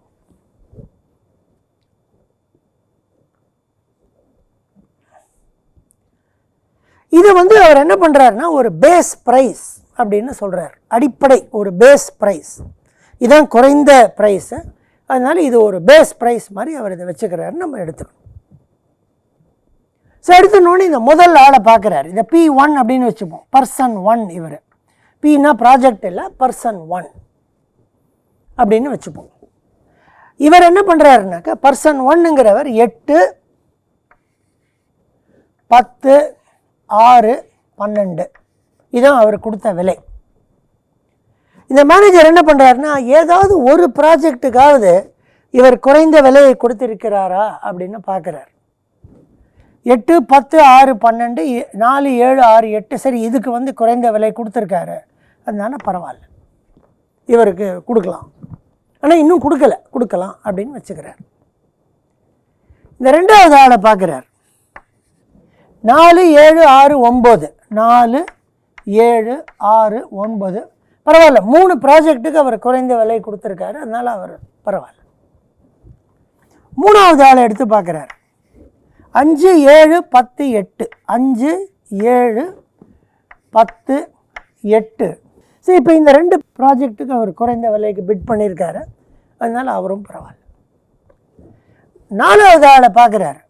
இது அவர் என்ன பண்ணுறாருன்னா ஒரு பேஸ் ப்ரைஸ் அப்படின்னு சொல்கிறார். அடிப்படை ஒரு பேஸ் ப்ரைஸ், இதுதான் குறைந்த ப்ரைஸு, அதனால் இது ஒரு பேஸ் ப்ரைஸ் மாதிரி அவர் இதை வச்சுக்கிறாருன்னு நம்ம எடுத்துக்கணும். ஸோ எடுத்துனோன்னு இந்த முதல் ஆளை பார்க்குறாரு, இந்த P1 அப்படின்னு வச்சுப்போம், பர்சன் 1. இவர் Pனா ப்ராஜெக்ட் இல்லை, பர்சன் 1 அப்படின்னு வச்சுப்போம். இவர் என்ன பண்ணுறாருனாக்கா பர்சன் 1ங்கிறவர் 8, 10, 6, 12 இதுதான் அவர் கொடுத்த விலை. இந்த மேனேஜர் என்ன பண்ணுறாருன்னா ஏதாவது ஒரு ப்ராஜெக்டுக்காவது இவர் குறைந்த விலையை கொடுத்திருக்கிறாரா அப்படின்னு பார்க்குறார். 8, 10, 6, 12, 4, 7, 6, 8 சரி இதுக்கு குறைந்த விலை கொடுத்துருக்காரு, அதனால பரவாயில்ல இவருக்கு கொடுக்கலாம், ஆனால் இன்னும் கொடுக்கலாம் அப்படின்னு வச்சுக்கிறார். இந்த ரெண்டாவது ஆளை பார்க்குறார், 4, 7, 6, 9 4, 7, 6, 9 பரவாயில்ல, 3 ப்ராஜெக்ட்டுக்கு அவர் குறைந்த விலை கொடுத்துருக்காரு, அதனால் அவர் பரவாயில்ல. மூணாவது ஆளை எடுத்து பார்க்குறாரு, 5, 7, 10, 8 5, 7, 10, 8 சரி இப்போ இந்த 2 ப்ராஜெக்ட்டுக்கு அவர் குறைந்த விலைக்கு பிட் பண்ணியிருக்காரு, அதனால் அவரும் பரவாயில்ல. நாலாவது ஆளை பார்க்குறாரு,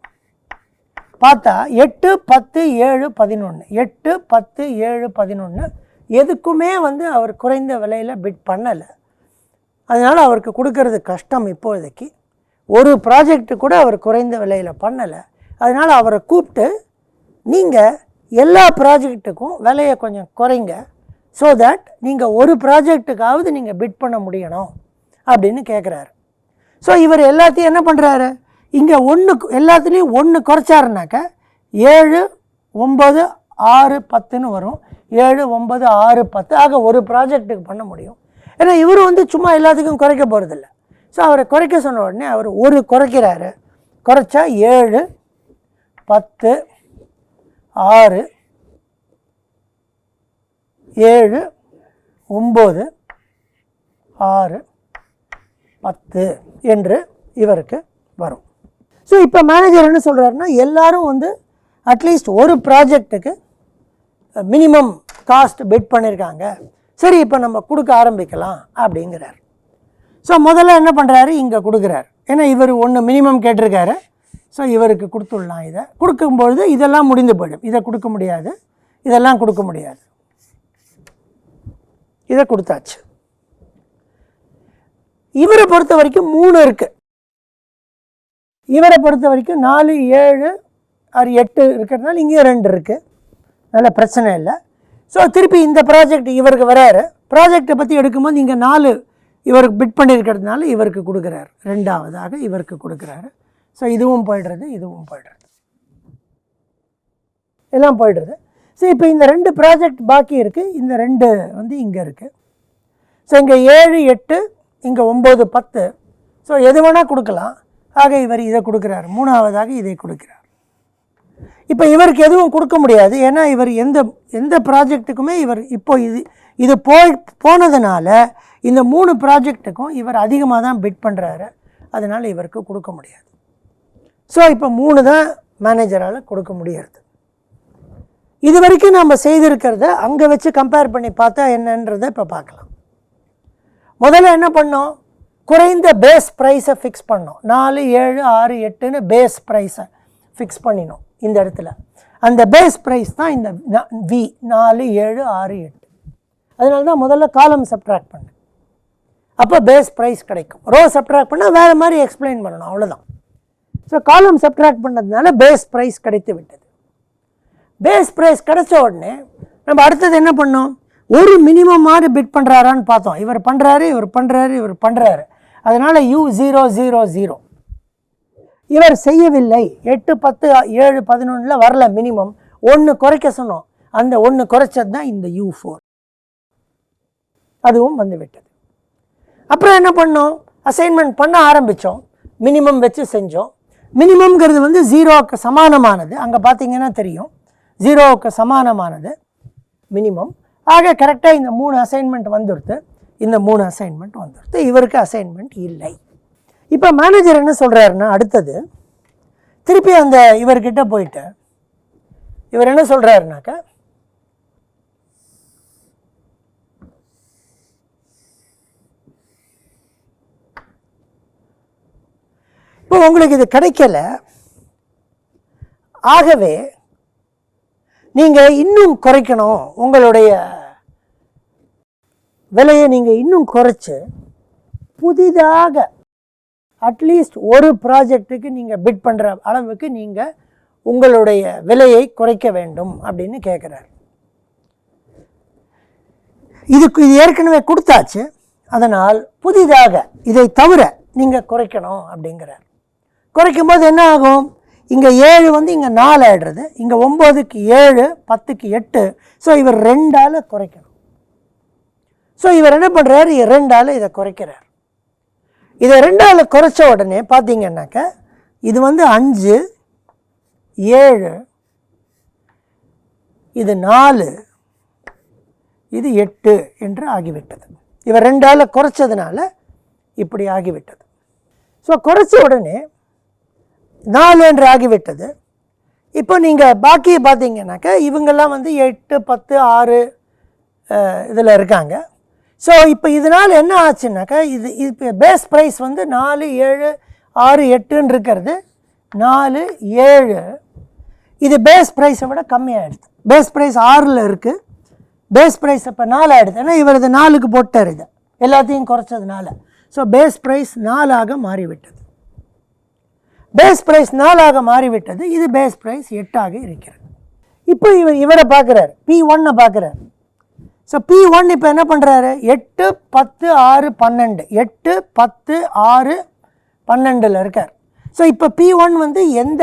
பார்த்தா 8, 10, 7, 11 8, 10, 7, 11 எதுக்குமே அவர் குறைந்த விலையில் பிட் பண்ணலை, அதனால் அவருக்கு கொடுக்கறது கஷ்டம். இப்போதைக்கு ஒரு ப்ராஜெக்ட்டு கூட அவர் குறைந்த விலையில் பண்ணலை, அதனால் அவரை கூப்பிட்டு நீங்கள் எல்லா ப்ராஜெக்ட்டுக்கும் விலையை கொஞ்சம் குறைங்க, ஸோ தட் நீங்கள் ஒரு ப்ராஜெக்ட்டுக்காவது நீங்கள் பிட் பண்ண முடியணும் அப்படின்னு கேட்குறாரு. ஸோ இவர் எல்லாத்தையும் என்ன பண்ணுறாரு, இங்கே எல்லாத்துலேயும் 1 குறைச்சாருனாக்கா 7, 9, 6, 10ன்னு வரும். 7, 9, 6, 10 ஆக ஒரு ப்ராஜெக்ட்டுக்கு பண்ண முடியும். ஏன்னா இவர் சும்மா எல்லாத்துக்கும் குறைக்க போகிறதில்ல. ஸோ அவரை குறைக்க சொன்ன உடனே அவர் குறைக்கிறாரு. குறைச்சா 7, 10, 6, 7, 9, 6, 10 என்று இவருக்கு வரும். ஸோ இப்போ மேனேஜர் என்ன சொல்கிறாருன்னா எல்லாரும் அட்லீஸ்ட் ஒரு ப்ராஜெக்ட்டுக்கு மினிமம் காஸ்ட் பிட் பண்ணியிருக்காங்க, சரி இப்போ நம்ம கொடுக்க ஆரம்பிக்கலாம் அப்படிங்கிறார். ஸோ முதல்ல என்ன பண்ணுறாரு, இங்கே கொடுக்குறாரு. ஏன்னா இவர் 1 மினிமம் கேட்டிருக்காரு, ஸோ இவருக்கு கொடுத்துடலாம். இதை கொடுக்கும்பொழுது இதெல்லாம் முடிந்து போயிடும். இதை கொடுக்க முடியாது, இதெல்லாம் கொடுக்க முடியாது, இதை கொடுத்தாச்சு. இவரை பொறுத்த வரைக்கும் 3 இருக்குது. இவரை பொறுத்த வரைக்கும் 4, 7, 8 இருக்கிறதுனால இங்கேயும் 2 இருக்குது, நல்ல பிரச்சனை இல்லை. ஸோ திருப்பி இந்த ப்ராஜெக்ட் இவருக்கு வராரு. ப்ராஜெக்டை பற்றி எடுக்கும்போது இங்கே 4 இவருக்கு பிட் பண்ணியிருக்கிறதுனால இவருக்கு கொடுக்குறாரு, ரெண்டாவதாக இவருக்கு கொடுக்குறாரு. ஸோ இதுவும் போய்டுறது, இதுவும் போய்டுறது, எல்லாம் போய்டுறது. ஸோ இப்போ இந்த 2 ப்ராஜெக்ட் பாக்கி இருக்குது, இந்த 2 இங்கே இருக்குது. ஸோ இங்கே 7, 8 இங்கே 9, 10 ஸோ எது வேணால் கொடுக்கலாம். ஆக இவர் இதை கொடுக்குறாரு, மூணாவதாக இதை கொடுக்குறார். இப்போ இவருக்கு எதுவும் கொடுக்க முடியாது, ஏன்னா இவர் எந்த ப்ராஜெக்ட்டுக்குமே இவர் இப்போ இது போனதுனால இந்த 3 ப்ராஜெக்ட்டுக்கும் இவர் அதிகமாக தான் பிட் பண்ணுறாரு, அதனால் இவருக்கு கொடுக்க முடியாது. ஸோ இப்போ 3 தான் மேனேஜரால் கொடுக்க முடியாது. இது வரைக்கும் நம்ம செய்திருக்கிறத அங்கே வச்சு கம்பேர் பண்ணி பார்த்தா என்னன்றதை இப்போ பார்க்கலாம். முதல்ல என்ன பண்ணோம், குறைந்த பேஸ் ப்ரைஸை ஃபிக்ஸ் பண்ணோம். 4, 7, 6, 8ன்னு பேஸ் ப்ரைஸை ஃபிக்ஸ் பண்ணினோம். இந்த இடத்துல அந்த பேஸ் ப்ரைஸ் தான் இந்த V 4, 7, 6, 8. அதனால தான் முதல்ல காலம் சப்ட்ராக்ட் பண்ணேன், அப்போ பேஸ் ப்ரைஸ் கிடைக்கும். ரோ சப்ட்ராக்ட் பண்ணால் வேறு மாதிரி எக்ஸ்பிளைன் பண்ணணும், அவ்வளோதான். ஸோ காலம் சப்ட்ராக்ட் பண்ணதுனால பேஸ் ப்ரைஸ் கிடைத்து விட்டது. பேஸ் ப்ரைஸ் கிடைச்ச உடனே நம்ம அடுத்தது என்ன பண்ணோம், ஒரு மினிமம் மாதிரி பிட் பண்ணுறாரான்னு பார்த்தோம். இவர் பண்ணுறாரு, இவர் பண்ணுறாரு, இவர் பண்ணுறாரு, அதனால் U 0, 0, 0. இவர் செய்யவில்லை. 8, 10, 7, 11 வரல மினிமம். 1 குறைக்க சொன்னோம். அந்த 1 குறைச்சது தான் இந்த U4. அதுவும் வந்து விட்டது. அப்புறம் என்ன பண்ணோம்? அசைன்மெண்ட் பண்ண ஆரம்பித்தோம். மினிமம் வச்சு செஞ்சோம். மினிமம்ங்கிறது வந்து 0க்கு சமானமானது. அங்கே பார்த்தீங்கன்னா தெரியும், 0க்கு சமானமானது மினிமம். ஆக கரெக்டாக இந்த 3 அசைன்மெண்ட் வந்துடுது. இந்த 3 அசைன்மெண்ட் வந்துடுது. இவருக்கு அசைன்மெண்ட் இல்லை. இப்போ மேனேஜர் என்ன சொல்கிறாருன்னா, அடுத்தது திருப்பி அந்த இவர்கிட்ட போயிட்டு இவர் என்ன சொல்கிறாருனாக்கா, இப்போ உங்களுக்கு இது கிடைக்கல, ஆகவே நீங்கள் இன்னும் குறைக்கணும், உங்களுடைய விலையை நீங்கள் இன்னும் குறைச்சி புதிதாக அட்லீஸ்ட் ஒரு ப்ராஜெக்ட்டுக்கு நீங்கள் பிட் பண்ணுற அளவுக்கு நீங்கள் உங்களுடைய விலையை குறைக்க வேண்டும் அப்படின்னு கேட்குறாரு. இது ஏற்கனவே கொடுத்தாச்சு, அதனால் புதிதாக இதை தவிர நீங்கள் குறைக்கணும் அப்படிங்கிறார். குறைக்கும் போது என்ன ஆகும்? இங்கே 7 வந்து இங்கே 4 ஆகிடுறது, இங்கே 9க்கு 7, 10க்கு 8. ஸோ இவர் 2ஆல் குறைக்கணும். ஸோ இவர் என்ன பண்ணுறாரு? 2ஆல் இதை குறைக்கிறார். இதை 2ஆல் குறைச்ச உடனே பார்த்தீங்கன்னாக்க இது வந்து 5, 7, இது 4, இது 8 என்று ஆகிவிட்டது. இவர் 2ஆல் குறைச்சதுனால இப்படி ஆகிவிட்டது. ஸோ குறைச்ச உடனே 4 என்று ஆகிவிட்டது. இப்போ நீங்கள் பாக்கி பார்த்தீங்கன்னாக்க இவங்கெல்லாம் வந்து 8, 10, 6 இதில் இருக்காங்க. ஸோ இப்போ இதனால் என்ன ஆச்சுன்னாக்கா, இப்போ பேஸ் ப்ரைஸ் வந்து 4, 7, 6, 8ன்னு இருக்கிறது 4, 7. இது பேஸ் ப்ரைஸை விட கம்மியாகிடுது. பேஸ் ப்ரைஸ் 6ல் இருக்குது, பேஸ் ப்ரைஸ் இப்போ 4 ஆகிடுது. ஏன்னா இவர் இது 4க்கு போட்டார், இது எல்லாத்தையும் குறைச்சதுனால. ஸோ பேஸ் ப்ரைஸ் 4ஆக மாறிவிட்டது. பேஸ் ப்ரைஸ் 4ஆக மாறிவிட்டது. இது பேஸ் ப்ரைஸ் 8ஆக இருக்கிறது. இப்போ இவரை பார்க்குறாரு, P1 பார்க்குறாரு. ஸோ P1 இப்போ என்ன பண்ணுறாரு? 8, 10, 6, 12, 8, 10, 6, 12ல் இருக்கார். ஸோ இப்போ P1 வந்து எந்த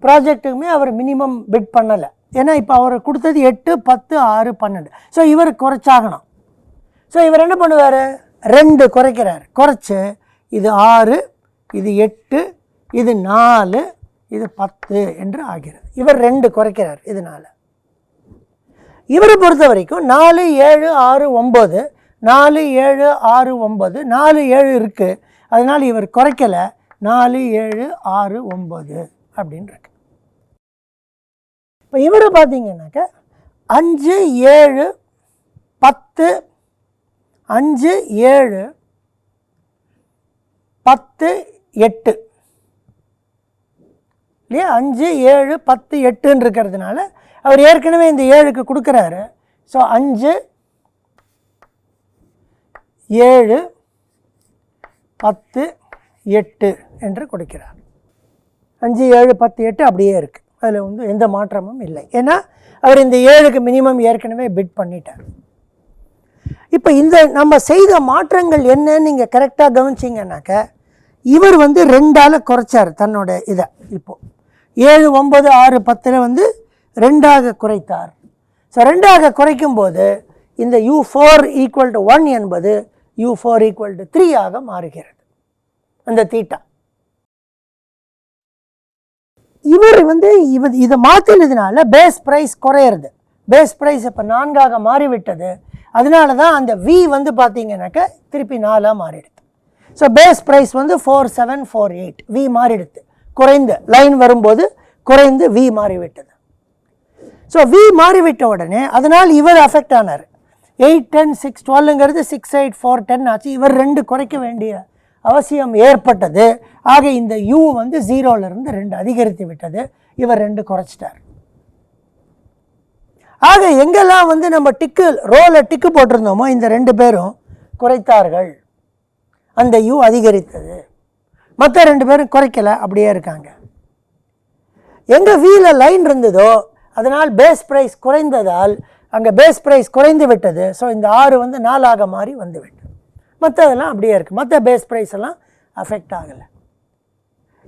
ப்ராஜெக்ட்டுக்குமே அவர் மினிமம் பிட் பண்ணலை. ஏன்னா இப்போ அவர் கொடுத்தது 8, 10, 6, 12. ஸோ இவர் குறைச்சாகணும். ஸோ இவர் என்ன பண்ணுவார்? 2 குறைக்கிறார். குறைச்சி இது 6, இது 8, இது 4, இது 10 என்று ஆகிறது. இவர் 2 குறைக்கிறார். இதனால் இவரை பொறுத்த வரைக்கும் 4, 7, 6, 9, 4, 7, 6, 9, 4, 7 இருக்குது. அதனால் இவர் குறைக்கலை. 4, 7, 6, 9 அப்படின்னு இருக்கு. இப்போ இவரை பார்த்தீங்கன்னாக்க 5, 7, 10, 5, 7, 10, 8 இல்லையா? 5, 7, 10, 8ன்னு இருக்கிறதுனால அவர் ஏற்கனவே இந்த 7க்கு கொடுக்குறாரு. ஸோ 5, 7, 10, 8 என்று கொடுக்கிறார். 5, 7, 10, 8 அப்படியே இருக்குது. அதில் வந்து எந்த மாற்றமும் இல்லை. ஏன்னா அவர் இந்த 7க்கு மினிமம் ஏற்கனவே பிட் பண்ணிட்டார். இப்போ இந்த நம்ம செய்த மாற்றங்கள் என்னன்னு நீங்கள் கரெக்டாக கவனிச்சிங்கன்னாக்க, இவர் வந்து 2ஆல் குறைச்சார் தன்னோட இதை. இப்போது 7, 9, 6, 10 வந்து 2ஆக குறைத்தார். ஸோ 2ஆக குறைக்கும்போது இந்த U4 = 1 என்பது U4 = 3 ஆக மாறுகிறது. அந்த தீட்டா இவர் வந்து இதை மாற்றினதுனால பேஸ் ப்ரைஸ் குறையிறது. பேஸ் ப்ரைஸ் இப்போ 4ஆக மாறிவிட்டது. அதனால தான் அந்த V வந்து பார்த்தீங்கன்னாக்க திருப்பி 4ஆக மாறிடுது. ஸோ பேஸ் ப்ரைஸ் வந்து 4748 V மாறிடுது. குறைந்து லைன் வரும்போது குறைந்து V மாறிவிட்டது. ஸோ V மாறிவிட்ட உடனே அதனால் இவர் அஃபெக்ட் ஆனார். 8, 10, 6, 12ங்கிறது 6, 8, 4, 10 ஆச்சு. இவர் 2 குறைக்க வேண்டிய அவசியம் ஏற்பட்டது. ஆக இந்த U வந்து 0லேருந்து 2 அதிகரித்து விட்டது. இவர் 2 குறைச்சிட்டார். ஆக எங்கெல்லாம் வந்து நம்ம ரோவில் டிக்கு போட்டிருந்தோமோ இந்த 2 பேரும் குறைத்தார்கள், அந்த U அதிகரித்தது. மற்ற 2 பேரும் குறைக்கலை, அப்படியே இருக்காங்க. எங்கே வீல லைன் இருந்ததோ அதனால் பேஸ் ப்ரைஸ் குறைந்ததால் அங்கே பேஸ் ப்ரைஸ் குறைந்து விட்டது. ஸோ இந்த 6 வந்து 4ஆக மாறி வந்து விட்டது. மற்றதெல்லாம் அப்படியே இருக்குது. மற்ற பேஸ் ப்ரைஸ் எல்லாம் அஃபெக்ட் ஆகலை.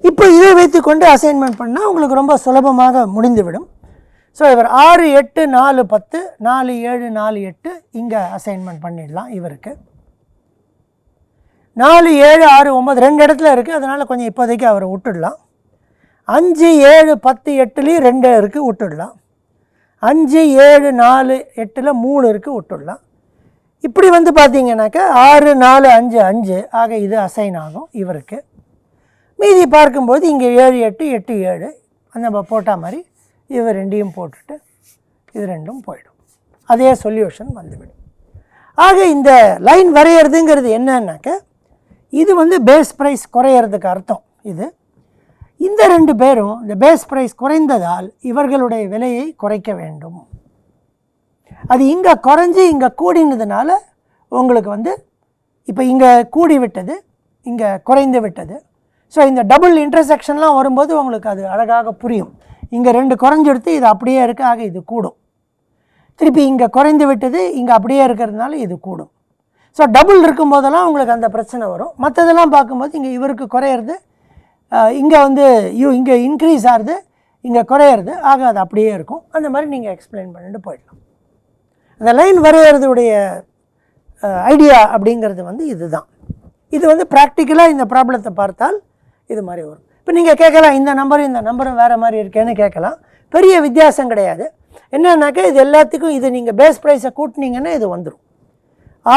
இப்போ இதை வைத்துக்கொண்டு அசைன்மெண்ட் பண்ணால் உங்களுக்கு ரொம்ப சுலபமாக முடிந்துவிடும். ஸோ இவர் 6 8 4 10 4 7 4 8 இங்கே அசைன்மெண்ட் பண்ணிடலாம். இவருக்கு 4 7 6 9 2 இடத்துல இருக்குது, அதனால் கொஞ்சம் இப்போதைக்கு அவரை விட்டுடலாம். 5 7 10 8லேயும் 2 இருக்குது, விட்டுடலாம். 5 7 4 8ல் 3 இருக்குது, விட்டுடலாம். இப்படி வந்து பார்த்தீங்கன்னாக்கா 6 4 5 5 ஆக இது அசைன் ஆகும் இவருக்கு. மீதி பார்க்கும்போது இங்கே 7 8 8 7 நம்ம போட்ட மாதிரி இவர் ரெண்டையும் போட்டுட்டு இது ரெண்டும் போயிடும். அதே சொல்யூஷன் வந்துவிடும். ஆக இந்த லைன் வரைகிறதுங்கிறது என்னன்னாக்க இது வந்து பேஸ் ப்ரைஸ் குறையிறதுக்கு அர்த்தம். இது இந்த 2 பேரும் இந்த பேஸ் ப்ரைஸ் குறைந்ததால் இவர்களுடைய விலையை குறைக்க வேண்டும். அது இங்கே குறைஞ்சி இங்கே கூடினதுனால உங்களுக்கு வந்து இப்போ இங்கே கூடி விட்டது, இங்கே குறைந்து விட்டது. ஸோ இந்த டபுள் இன்டர்செக்ஷன்லாம் வரும்போது உங்களுக்கு அது அழகாக புரியும். இங்கே 2 குறைஞ்செடுத்து இது அப்படியே இருக்க, ஆக இது கூடும். திருப்பி இங்கே குறைந்து விட்டது, இங்கே அப்படியே இருக்கிறதுனால இது கூடும். ஸோ டபுள் இருக்கும்போதெல்லாம் உங்களுக்கு அந்த பிரச்சனை வரும். மற்றதெல்லாம் பார்க்கும்போது இங்கே இவருக்கு குறையிறது, இங்கே வந்து இங்கே இன்க்ரீஸ் ஆகுது, இங்கே குறையிறது, ஆக அது அப்படியே இருக்கும். அந்த மாதிரி நீங்கள் எக்ஸ்பிளைன் பண்ணிட்டு போயிடலாம். அந்த லைன் வரைகிறதுடைய ஐடியா அப்படிங்கிறது வந்து இதுதான். இது வந்து ப்ராக்டிக்கலாக இந்த ப்ராப்ளத்தை பார்த்தால் இது மாதிரி வரும். இப்போ நீங்கள் கேட்கலாம், இந்த நம்பரும் வேறு மாதிரி இருக்கேன்னு கேட்கலாம். பெரிய வித்தியாசம் கிடையாது. என்னன்னாக்கா இது எல்லாத்துக்கும் இது நீங்கள் பேஸ் ப்ரைஸை கூட்டினீங்கன்னா இது வந்துடும்.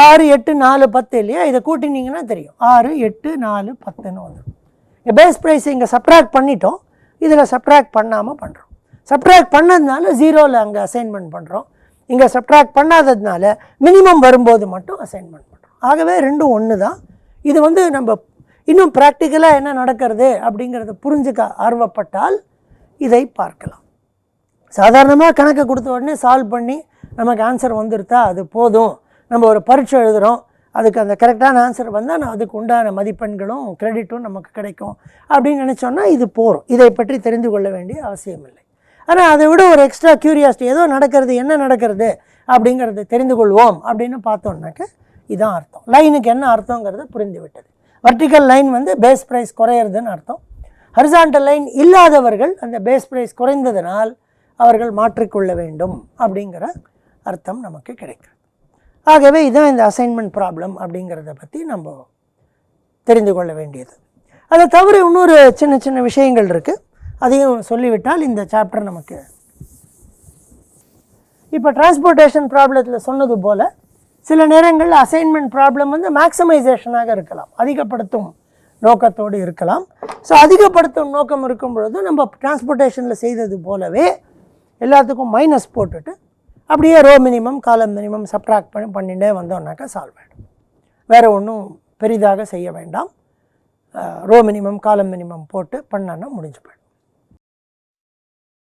6 8 4 10 இல்லையா, இதை கூட்டினீங்கன்னா தெரியும் 6 8 4 10ன்னு வந்துடும். இங்கே பேஸ் ப்ரைஸை இங்கே சப்ட்ராக்ட் பண்ணிட்டோம், இதில் சப்ட்ராக்ட் பண்ணாமல் பண்ணுறோம். சப்ட்ராக்ட் பண்ணதுனால 0ல் அங்கே அசைன்மெண்ட் பண்ணுறோம். இங்கே சப்ட்ராக்ட் பண்ணாததுனால மினிமம் வரும்போது மட்டும் அசைன்மெண்ட் பண்ணுறோம். ஆகவே ரெண்டும் ஒன்று தான். இது வந்து நம்ம இன்னும் ப்ராக்டிக்கலாக என்ன நடக்கிறது அப்படிங்கிறத புரிஞ்சுக்க ஆர்வப்பட்டால் இதை பார்க்கலாம். சாதாரணமாக கணக்கை கொடுத்த உடனே சால்வ் பண்ணி நமக்கு ஆன்சர் வந்துருத்தா அது போதும், நம்ம ஒரு பரீட்சை எழுதுகிறோம், அதுக்கு அந்த கரெக்டான ஆன்சர் வந்தால் நான் அதுக்கு உண்டான மதிப்பெண்களும் கிரெடிட்டும் நமக்கு கிடைக்கும் அப்படின்னு நினச்சோன்னா இது போகிறோம். இதை பற்றி தெரிந்து கொள்ள வேண்டிய அவசியம் இல்லை. ஆனால் அதை விட ஒரு எக்ஸ்ட்ரா க்யூரியாசிட்டி, ஏதோ நடக்கிறது, என்ன நடக்கிறது அப்படிங்கிறத தெரிந்து கொள்வோம் அப்படின்னு பார்த்தோம்னாக்க இதான் அர்த்தம். லைனுக்கு என்ன அர்த்தங்கிறத புரிந்து விட்டது. வர்டிக்கல் லைன் வந்து பேஸ் ப்ரைஸ் குறையிறதுன்னு அர்த்தம். ஹரிசாண்டல் லைன் இல்லாதவர்கள் அந்த பேஸ் ப்ரைஸ் குறைந்ததனால் அவர்கள் மாற்றிக்கொள்ள வேண்டும் அப்படிங்கிற அர்த்தம் நமக்கு கிடைக்கும். ஆகவே இதுதான் இந்த அசைன்மெண்ட் ப்ராப்ளம் அப்படிங்கிறத பற்றி நம்ம தெரிந்து கொள்ள வேண்டியது. அதை தவிர இன்னொரு சின்ன சின்ன விஷயங்கள் இருக்குது, அதையும் சொல்லிவிட்டால் இந்த சாப்டர் நமக்கு. இப்போ டிரான்ஸ்போர்ட்டேஷன் ப்ராப்ளத்தில் சொன்னது போல் சில நேரங்களில் அசைன்மெண்ட் ப்ராப்ளம் வந்து மேக்ஸமைசேஷனாக இருக்கலாம், அதிகப்படுத்தும் நோக்கத்தோடு இருக்கலாம். ஸோ அதிகப்படுத்தும் நோக்கம் இருக்கும் பொழுது நம்ம டிரான்ஸ்போர்ட்டேஷனில் செய்தது போலவே எல்லாத்துக்கும் மைனஸ் போட்டுட்டு அப்படியே ரோ மினிமம் காலம் மினிமம் சப்ட்ராக்ட் பண்ணிட்டே வந்தோம்னாக்கா சால்வ் ஆகிடும். வேறு ஒன்றும் பெரிதாக செய்ய வேண்டாம். ரோ மினிமம் காலம் மினிமம் போட்டு பண்ணான்னா முடிஞ்சு போயிடும்.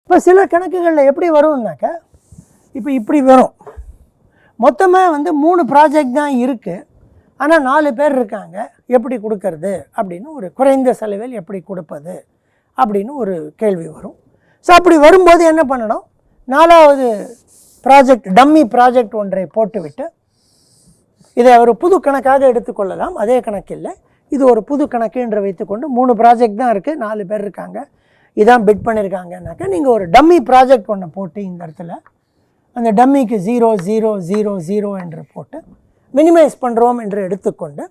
இப்போ சில கணக்குகளில் எப்படி வரும்னாக்கா இப்போ இப்படி வரும். மொத்தமாக வந்து 3 ப்ராஜெக்ட் தான் இருக்குது, ஆனால் 4 பேர் இருக்காங்க, எப்படி கொடுக்கறது அப்படின்னு ஒரு குறைந்த செலவில் எப்படி கொடுப்பது அப்படின்னு ஒரு கேள்வி வரும். ஸோ அப்படி வரும்போது என்ன பண்ணணும், 4வது ப்ராஜெக்ட் டம்மி ப்ராஜெக்ட் ஒன்றை போட்டுவிட்டு இதை ஒரு புது கணக்காக எடுத்துக்கொள்ளலாம். அதே கணக்கு இல்லை, இது ஒரு புது கணக்கு என்று வைத்துக்கொண்டு 3 ப்ராஜெக்ட் தான் இருக்குது, 4 பேர் இருக்காங்க, இதான் பிட் பண்ணியிருக்காங்கனாக்கா நீங்கள் ஒரு டம்மி ப்ராஜெக்ட் ஒன்று போட்டு இந்த இடத்துல அந்த டம்மிக்கு 0 0 0 0 என்று போட்டு மினிமைஸ் பண்ணுறோம் என்று எடுத்துக்கொண்டு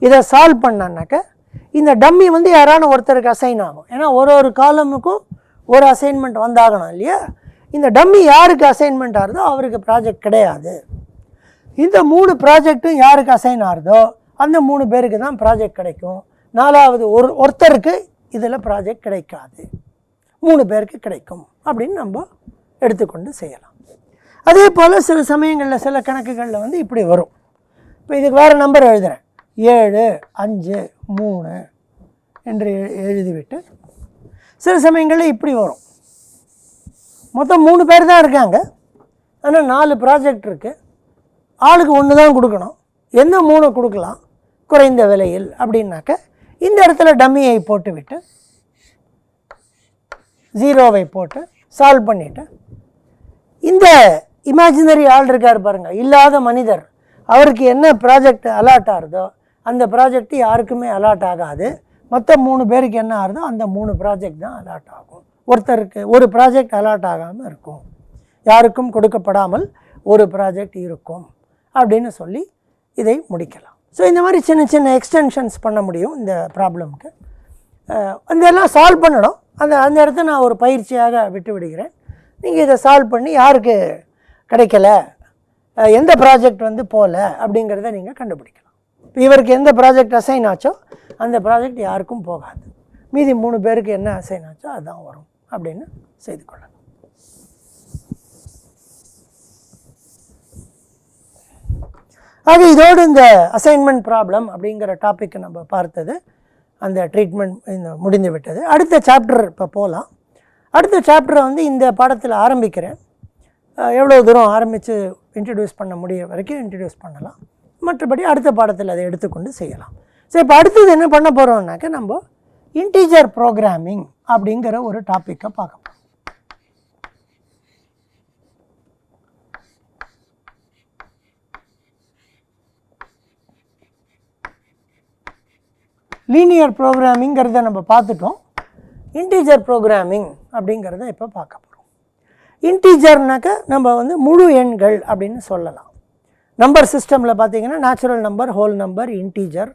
இதை சால்வ் பண்ணான்னாக்கா இந்த டம்மி வந்து யாரான ஒருத்தருக்கு அசைன் ஆகும். ஏன்னா ஒரு காலமுக்கும் ஒரு அசைன்மெண்ட் வந்தாகணும் இல்லையா. இந்த டம்மி யாருக்கு அசைன்மெண்ட் ஆகுதோ அவருக்கு ப்ராஜெக்ட் கிடையாது. இந்த 3 ப்ராஜெக்ட்டும் யாருக்கு அசைன் ஆகுதோ அந்த 3 பேருக்கு தான் ப்ராஜெக்ட் கிடைக்கும். 4வது ஒருத்தருக்கு இதில் ப்ராஜெக்ட் கிடைக்காது, 3 பேருக்கு கிடைக்கும் அப்படின்னு நம்ம எடுத்துக்கொண்டு செய்யலாம். அதே போல் சில சமயங்களில் சில கணக்குகளில் வந்து இப்படி வரும். இப்போ இதுக்கு வேறு நம்பர் எழுதுகிறேன், 7 5 3 என்று எழுதிவிட்டு சில சமயங்களில் இப்படி வரும். மொத்தம் 3 பேர் தான் இருக்காங்க, ஆனால் 4 ப்ராஜெக்ட் இருக்குது, ஆளுக்கு 1 தான் கொடுக்கணும், எந்த 3 கொடுக்கலாம் குறைந்த விலையில் அப்படின்னாக்க இந்த இடத்துல டம்மியை போட்டுவிட்டு 0வை போட்டு சால்வ் பண்ணிவிட்டு இந்த இமேஜினரி ஆள் இருக்கார் பாருங்கள், இல்லாத மனிதர், அவருக்கு என்ன ப்ராஜெக்ட் அலாட் ஆகுதோ அந்த ப்ராஜெக்ட் யாருக்குமே அலாட் ஆகாது, மற்ற 3 பேருக்கு என்ன ஆகுதோ அந்த 3 ப்ராஜெக்ட் தான் அலாட் ஆகும். ஒருத்தருக்கு ஒரு ப்ராஜெக்ட் அலாட் ஆகாமல் இருக்கும், யாருக்கும் கொடுக்கப்படாமல் ஒரு ப்ராஜெக்ட் இருக்கும் அப்படின்னு சொல்லி இதை முடிக்கலாம். ஸோ இந்த மாதிரி சின்ன சின்ன எக்ஸ்டென்ஷன்ஸ் பண்ண முடியும் இந்த ப்ராப்ளம்க்கு. இதெல்லாம் சால்வ் பண்ணணும். அந்த இடத்த நான் ஒரு பயிற்சியாக விட்டு விடுகிறேன். நீங்கள் இதை சால்வ் பண்ணி யாருக்கு கிடைக்கல, எந்த ப்ராஜெக்ட் போகல அப்படிங்கிறத நீங்கள் கண்டுபிடிக்கலாம். இப்போ இவருக்கு எந்த ப்ராஜெக்ட் அசைன் ஆச்சோ அந்த ப்ராஜெக்ட் யாருக்கும் போகாது, மீதி 3 பேருக்கு என்ன அசைன் ஆச்சோ அதுதான் வரும் அப்படின்னு செய்து கொள்ளலாம். ஆக இதோடு இந்த அசைன்மெண்ட் ப்ராப்ளம் அப்படிங்கிற டாப்பிக்கை நம்ம பார்த்தது, அந்த ட்ரீட்மெண்ட் முடிந்து விட்டது. அடுத்த சாப்டர் இப்போ போகலாம். அடுத்த சாப்டரை இந்த பாடத்தில் ஆரம்பிக்கிறேன். எவ்வளோ தூரம் ஆரம்பித்து இன்ட்ரடியூஸ் பண்ண முடிய வரைக்கும் இன்ட்ரடியூஸ் பண்ணலாம். மற்றபடி அடுத்த பாடத்தில் அதை எடுத்துக்கொண்டு செய்யலாம். ஸோ இப்போ அடுத்தது என்ன பண்ண போகிறோம்னாக்க நம்ம இன்டீஜர் ப்ரோக்ராமிங் அப்படிங்கிற ஒரு டாப்பிக்கை பார்க்க போகிறோம். லீனியர் ப்ரோக்ராமிங்கிறத நம்ம பார்த்துட்டோம். இன்டீஜர் ப்ரோக்ராமிங் அப்படிங்கிறத இப்போ பார்க்க போகிறோம். இன்டீஜர்னாக்க நம்ம முழு எண்கள் அப்படின்னு சொல்லலாம். நம்பர் சிஸ்டமில் பார்த்திங்கன்னா natural number, whole number, integer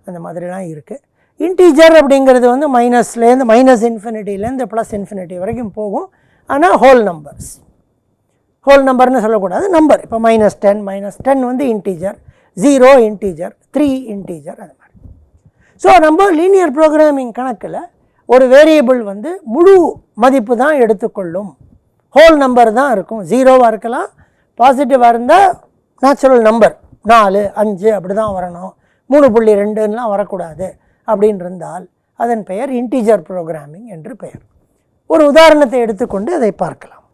அந்த மாதிரிலாம் இருக்குது. இன்டீஜர் அப்படிங்கிறது மைனஸ்லேருந்து மைனஸ் இன்ஃபினிட்டிலேருந்து ப்ளஸ் இன்ஃபினிட்டி வரைக்கும் போகும். ஆனால் ஹோல் நம்பர்ஸ், ஹோல் நம்பர்னு சொல்லக்கூடாது, நம்பர். இப்போ -10 இன்டீஜர், 0 இன்டீஜர், 3 இன்டீஜர், அது மாதிரி. ஸோ நம்ம லீனியர் ப்ரோக்ராமிங் கணக்கில் ஒரு வேரியபிள் முழு மதிப்பு தான் எடுத்துக்கொள்ளும், ஹோல் நம்பர் தான் இருக்கும். 0வாக இருக்கலாம், பாசிட்டிவாக இருந்தால் நேச்சுரல் நம்பர் 4, 5 அப்படி தான் வரணும், 3.2லாம் வரக்கூடாது அப்படின்னு இருந்தால் அதன் பெயர் இன்டீஜர் ப்ரோக்ராமிங் என்று பெயர். ஒரு உதாரணத்தை எடுத்துக்கொண்டு அதை பார்க்கலாம்.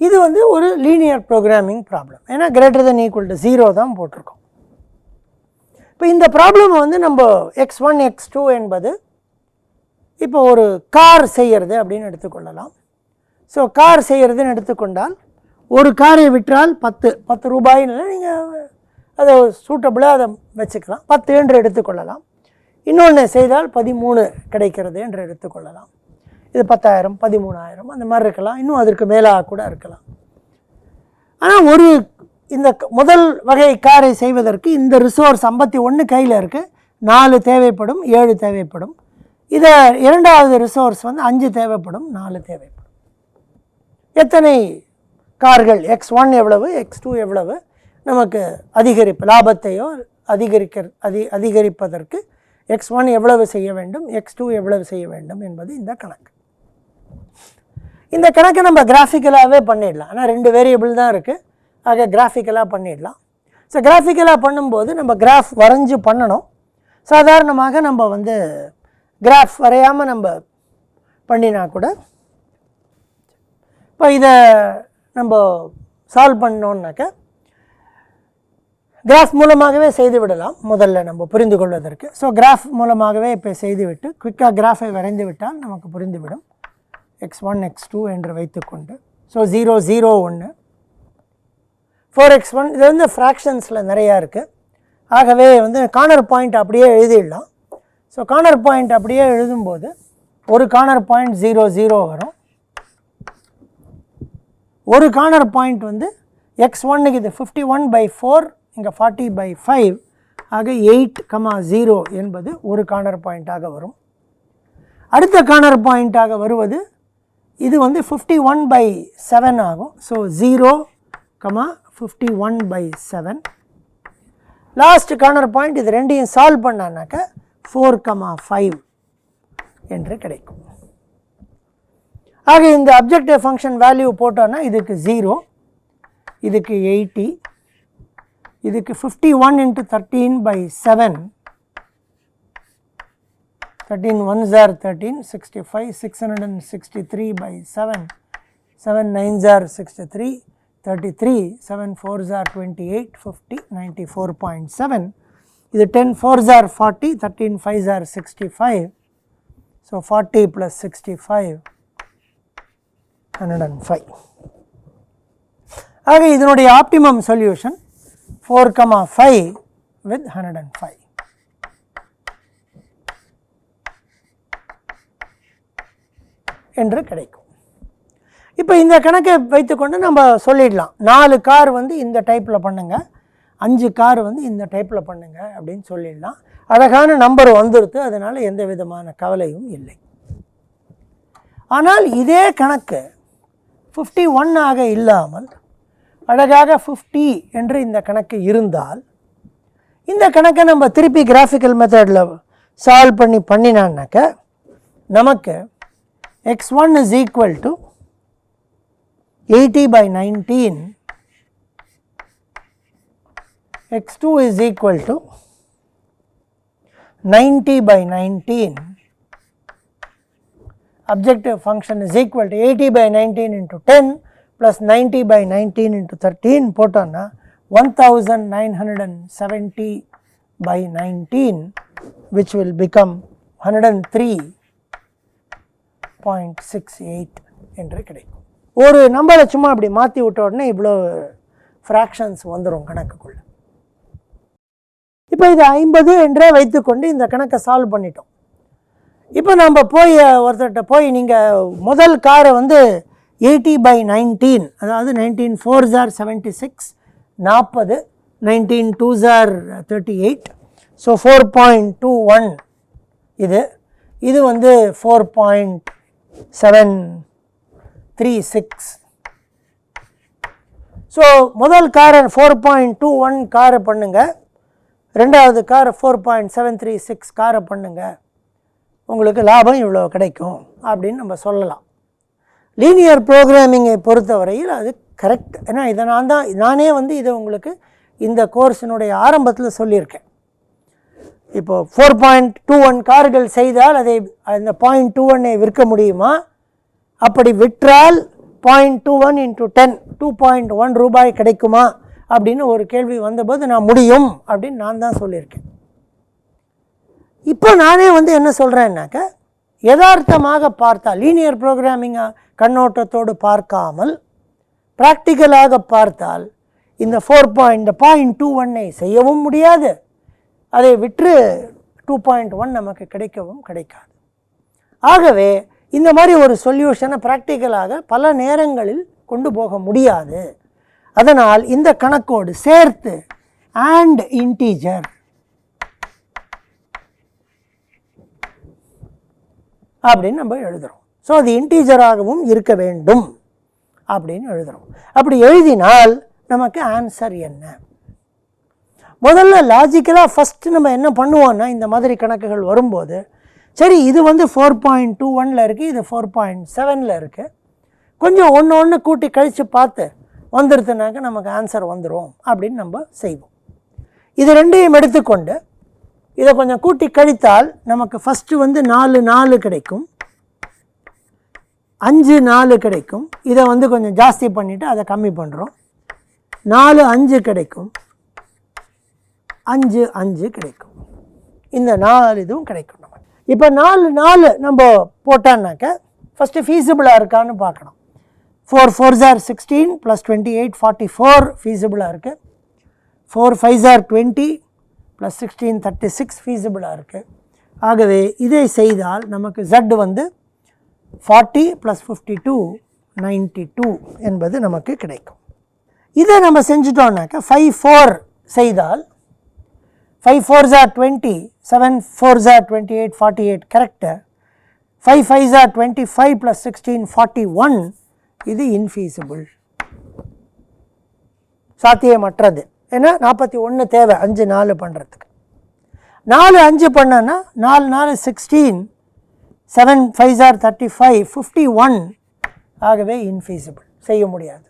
இது ஒரு லீனியர் ப்ரோக்ராமிங் ப்ராப்ளம். ஏன்னா > 0 தான் போட்டிருக்கோம். இப்போ இந்த ப்ராப்ளம் நம்ம x1 x2 என்பது இப்போ ஒரு கார் செய்கிறது அப்படின்னு எடுத்துக்கொள்ளலாம். ஸோ கார் செய்கிறதுன்னு எடுத்துக்கொண்டால் ஒரு காரை விற்றால் 10 ரூபாய்னு நீங்கள் அதை சூட்டபுளாக அதை வச்சுக்கலாம், 10 என்று எடுத்துக்கொள்ளலாம். இன்னொன்று செய்தால் 13 கிடைக்கிறது என்று எடுத்துக்கொள்ளலாம். இது 10,000, 13,000 அந்த மாதிரி இருக்கலாம், இன்னும் அதற்கு மேலாக கூட இருக்கலாம். ஆனால் இந்த முதல் வகை காரை செய்வதற்கு இந்த ரிசோர்ஸ் 51 கையில் இருக்குது, 4 தேவைப்படும், 7 தேவைப்படும். இதை இரண்டாவது ரிசோர்ஸ் 5 தேவைப்படும், 4 தேவைப்படும். எத்தனை கார்கள், x1 எவ்வளவு, x2 எவ்வளவு, நமக்கு லாபத்தையோ அதிகரிப்பதற்கு x1 எவ்வளவு செய்ய வேண்டும், x2 எவ்வளவு செய்ய வேண்டும் என்பது இந்த கணக்கு. இந்த கணக்கை நம்ம கிராஃபிக்கலாகவே பண்ணிடலாம். ஆனால் 2 வேரியபிள் தான் இருக்குது, ஆக கிராஃபிக்கலாக பண்ணிடலாம். ஸோ கிராஃபிக்கலாக பண்ணும்போது நம்ம கிராஃப் வரைஞ்சி பண்ணணும். சாதாரணமாக நம்ம கிராஃப் வரையாமல் நம்ம பண்ணினா கூட, இப்போ இதை நம்ம சால்வ் பண்ணோன்னாக்க கிராஃப் மூலமாகவே செய்து விடலாம். முதல்ல நம்ம புரிந்து கொள்வதற்கு ஸோ கிராஃப் மூலமாகவே இப்போ செய்துவிட்டு குயிக்காக கிராஃபை வரைந்து விட்டால் நமக்கு புரிந்துவிடும். x1 x2 என்று வைத்துக்கொண்டு, ஸோ 0 0 1 4x1 இது ஃப்ராக்ஷன்ஸில் நிறையா இருக்குது. ஆகவே கார்னர் பாயிண்ட் அப்படியே எழுதிடலாம். ஸோ கார்னர் பாயிண்ட் அப்படியே எழுதும்போது ஒரு கார்னர் பாயிண்ட் 0 0 வரும். ஒரு கார்னர் பாயிண்ட் x1க்கு இது 51/4, இங்கே 40/5, ஆக 8,0 என்பது ஒரு கார்னர் பாயிண்ட்டாக வரும். அடுத்த கார்னர் பாயிண்ட்டாக வருவது இது 51/7 ஆகும். ஸோ 0, 51/7. லாஸ்ட் கார்னர் பாயிண்ட் இது ரெண்டையும் சால்வ் பண்ணானாக்க 4,5 என்று கிடைக்கும். ஆக இந்த அப்ஜெக்டிவ் ஃபங்க்ஷன் வேல்யூ போட்டோன்னா இதுக்கு 0, இதுக்கு 80, இதுக்கு 51 into 13 by 7, 13 ones are 13, 65, 663 by 7, 7 nines are 63, 33, 7 fours are 28, 50, 94.7. இது 10 fours are 40, 13 fives are 65. So 40 plus 65, 105. ஆக இதனுடைய ஆப்டிமம் சொல்யூஷன் 4,5 with 105. என்று கிடைக்கும். இப்போ இந்த கணக்கை வைத்துக்கொண்டு நம்ம சொல்லிடலாம் 4 கார் வந்து இந்த டைப்பில் பண்ணுங்க, 5 கார் வந்து இந்த டைப்பில் பண்ணுங்க அப்படின்னு சொல்லிடலாம். அழகான நம்பர் வந்துடுது, அதனால் எந்த விதமான கவலையும் இல்லை. ஆனால் இதே கணக்கு 51 ஆக இல்லாமல் அழகாக 50 என்று இந்த கணக்கு இருந்தால், இந்த கணக்கை நம்ம திருப்பி கிராஃபிக்கல் மெத்தடில் சால்வ் பண்ணினான்னாக்க நமக்கு x1 is equal to 80 by 19, x2 is equal to 90 by 19, objective function is equal to 80 by 19 into 10 plus 90 by 19 into 13 போட்டோன்னா 1970 by 19, which will become 103.68 என்று கிடைக்கும். ஒரு நம்பரை சும்மா அப்படி மாற்றி விட்ட உடனே இவ்வளோ ஃப்ராக்ஷன்ஸ் வந்துடும் கணக்குக்குள்ள. இப்போ இது 50 என்றே வைத்துக்கொண்டு இந்த கணக்கை சால்வ் பண்ணிட்டோம். இப்போ நம்ம போய் ஒருத்தர்கிட்ட போய் நீங்கள் முதல் காரை வந்து 80 by 19, அதாவது 19 fours are 76, 40, 19 twos are 38, so 4.21 இது வந்து 4.736. ஸோ முதல் காரை 4.21 காரை பண்ணுங்க, ரெண்டாவது காரை 4.736 காரை பண்ணுங்க, உங்களுக்கு லாபம் இவ்வளோ கிடைக்கும் அப்படின்னு நம்ம சொல்லலாம். லீனியர் ப்ரோக்ராமிங்கை பொறுத்தவரையில் அது கரெக்ட். ஏன்னா இதை நானே வந்து இதை உங்களுக்கு இந்த கோர்ஸினுடைய ஆரம்பத்தில் சொல்லியிருக்கேன். இப்போது 4.21 கார்கள் செய்தால் அதை அந்த 0.21ஐ விற்க முடியுமா? அப்படி விற்றால் 0.21 into 10 2.1 ரூபாய் கிடைக்குமா அப்படின்னு ஒரு கேள்வி வந்தபோது நான் முடியும் அப்படின்னு நான் தான் சொல்லியிருக்கேன். இப்போ நானே வந்து என்ன சொல்கிறேன்னாக்க, யதார்த்தமாக பார்த்தால் லீனியர் ப்ரோக்ராமிங் கண்ணோட்டத்தோடு பார்க்காமல் ப்ராக்டிக்கலாக பார்த்தால் இந்த 0.21ஐ செய்யவும் முடியாது, அதை விற்று 2.1 நமக்கு கிடைக்கவும் கிடைக்காது. ஆகவே இந்த மாதிரி ஒரு சொல்யூஷனை ப்ராக்டிக்கலாக பல நேரங்களில் கொண்டு போக முடியாது. அதனால் இந்த கணக்கோடு சேர்த்து அண்ட் இன்டீஜர் அப்படின்னு நம்ம எழுதுகிறோம். ஸோ அது இன்டீஜராகவும் இருக்க வேண்டும் அப்படின்னு எழுதுகிறோம். அப்படி எழுதினால் நமக்கு ஆன்சர் என்ன? முதல்ல லாஜிக்கலாக ஃபஸ்ட்டு நம்ம என்ன பண்ணுவோன்னா, இந்த மாதிரி கணக்குகள் வரும்போது சரி இது வந்து 4.21 இருக்குது, இது 4.7 இருக்குது, கொஞ்சம் ஒன்று கூட்டி கழித்து பார்த்து வந்துடுதுனாக்க நமக்கு ஆன்சர் வந்துடும் அப்படின்னு நம்ம செய்வோம். இது ரெண்டையும் எடுத்துக்கொண்டு இதை கொஞ்சம் கூட்டி கழித்தால் நமக்கு ஃபஸ்ட்டு வந்து 4 கிடைக்கும், 5 கிடைக்கும். இதை வந்து கொஞ்சம் ஜாஸ்தி பண்ணிவிட்டு அதை கம்மி பண்ணுறோம். 4 கிடைக்கும், 5 கிடைக்கும். இந்த 4 இதுவும் கிடைக்கும் நமக்கு. இப்போ 4 நம்ம போட்டான்னாக்க ஃபஸ்ட்டு ஃபீஸிபிளாக இருக்கான்னு பார்க்கணும். 4 fours are 16 plus 28 44 ஃபீஸிபிளாக இருக்குது. 4 fives are 20 plus 16 36 ஃபீஸிபிளாக இருக்குது. ஆகவே இதை செய்தால் நமக்கு Z வந்து 40 plus 52 92 என்பது நமக்கு கிடைக்கும். இதை நம்ம செஞ்சிட்டோம்னாக்க 5 4 செய்தால் 5 fours are 20, 7 fours are 28 48 correct. 5 fives are 25 plus 16 41, இது இன்ஃபீஸிபிள், சாத்தியமற்றது. ஏன்னா 41 தேவை 5 4 பண்ணுறதுக்கு. 4 5 பண்ணனா 4 4 16, 7 5s are 35 51, ஆகவே இன்ஃபீஸிபிள், செய்ய முடியாது.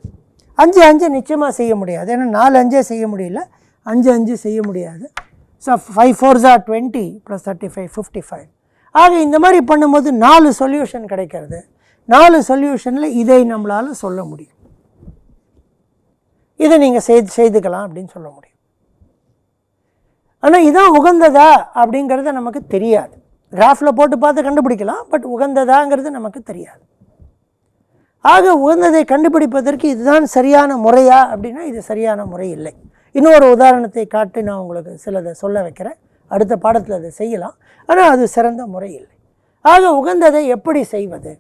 5 5 நிச்சயமாக செய்ய முடியாது. ஏன்னா 4 5 செய்ய முடியல, 5 5 செய்ய முடியாது. So 5 4s are 20 + 35 55. ஆக இந்த மாதிரி பண்ணும்போது 4 சொல்யூஷன் கிடைக்கிறது. 4 சொல்யூஷனில் இதை நம்மளால் சொல்ல முடியும். இதை நீங்கள் செய்துக்கலாம் அப்படின்னு சொல்ல முடியும். ஆனால் இதான் உகந்ததா அப்படிங்கிறது நமக்கு தெரியாது. கிராஃபில் போட்டு பார்த்து கண்டுபிடிக்கலாம், பட் உகந்ததாங்கிறது நமக்கு தெரியாது. ஆக உகந்ததை கண்டுபிடிப்பதற்கு இதுதான் சரியான முறையா அப்படின்னா இது சரியான முறை இல்லை. இன்னொரு உதாரணத்தை காட்டி நான் உங்களுக்கு சிலதை சொல்ல வைக்கிறேன். அடுத்த பாடத்தில் அதை செய்யலாம், ஆனால் அது சிறந்த முறை இல்லை. ஆக உகந்ததை எப்படி செய்வது?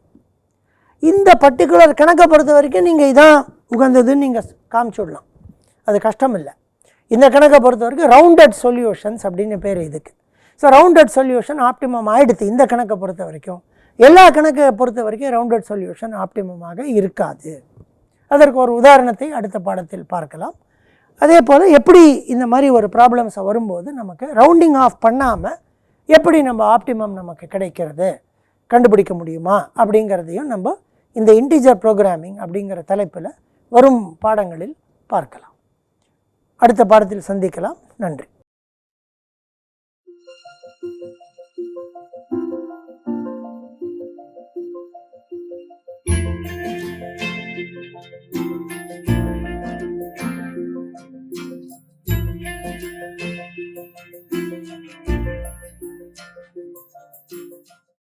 இந்த பர்டிகுலர் கணக்கை பொறுத்த வரைக்கும் நீங்கள் இதான் உகந்ததுன்னு நீங்கள் காமிச்சுடலாம், அது கஷ்டம் இல்லை. இந்த கணக்கை பொறுத்த வரைக்கும் ரவுண்டட் சொல்யூஷன்ஸ் அப்படின்னு பேர் இதுக்கு. ஸோ ரவுண்டட் சொல்யூஷன் ஆப்டிமம் ஆகிடுது. இந்த கணக்கை பொறுத்த வரைக்கும் எல்லா கணக்கை பொறுத்த வரைக்கும் ரவுண்டட் சொல்யூஷன் ஆப்டிமமாக இருக்காது. அதற்கு ஒரு உதாரணத்தை அடுத்த பாடத்தில் பார்க்கலாம். அதே போல் எப்படி இந்த மாதிரி ஒரு ப்ராப்ளம்ஸை வரும்போது நமக்கு ரவுண்டிங் ஆஃப் பண்ணாமல் எப்படி நம்ம ஆப்டிமம் நமக்கு கிடைக்கிறது கண்டுபிடிக்க முடியுமா அப்படிங்கிறதையும் நம்ம இந்த இன்டிஜர் ப்ரோக்ராமிங் அப்படிங்கிற தலைப்பில் வரும் பாடங்களில் பார்க்கலாம். அடுத்த பாடத்தில் சந்திக்கலாம். நன்றி.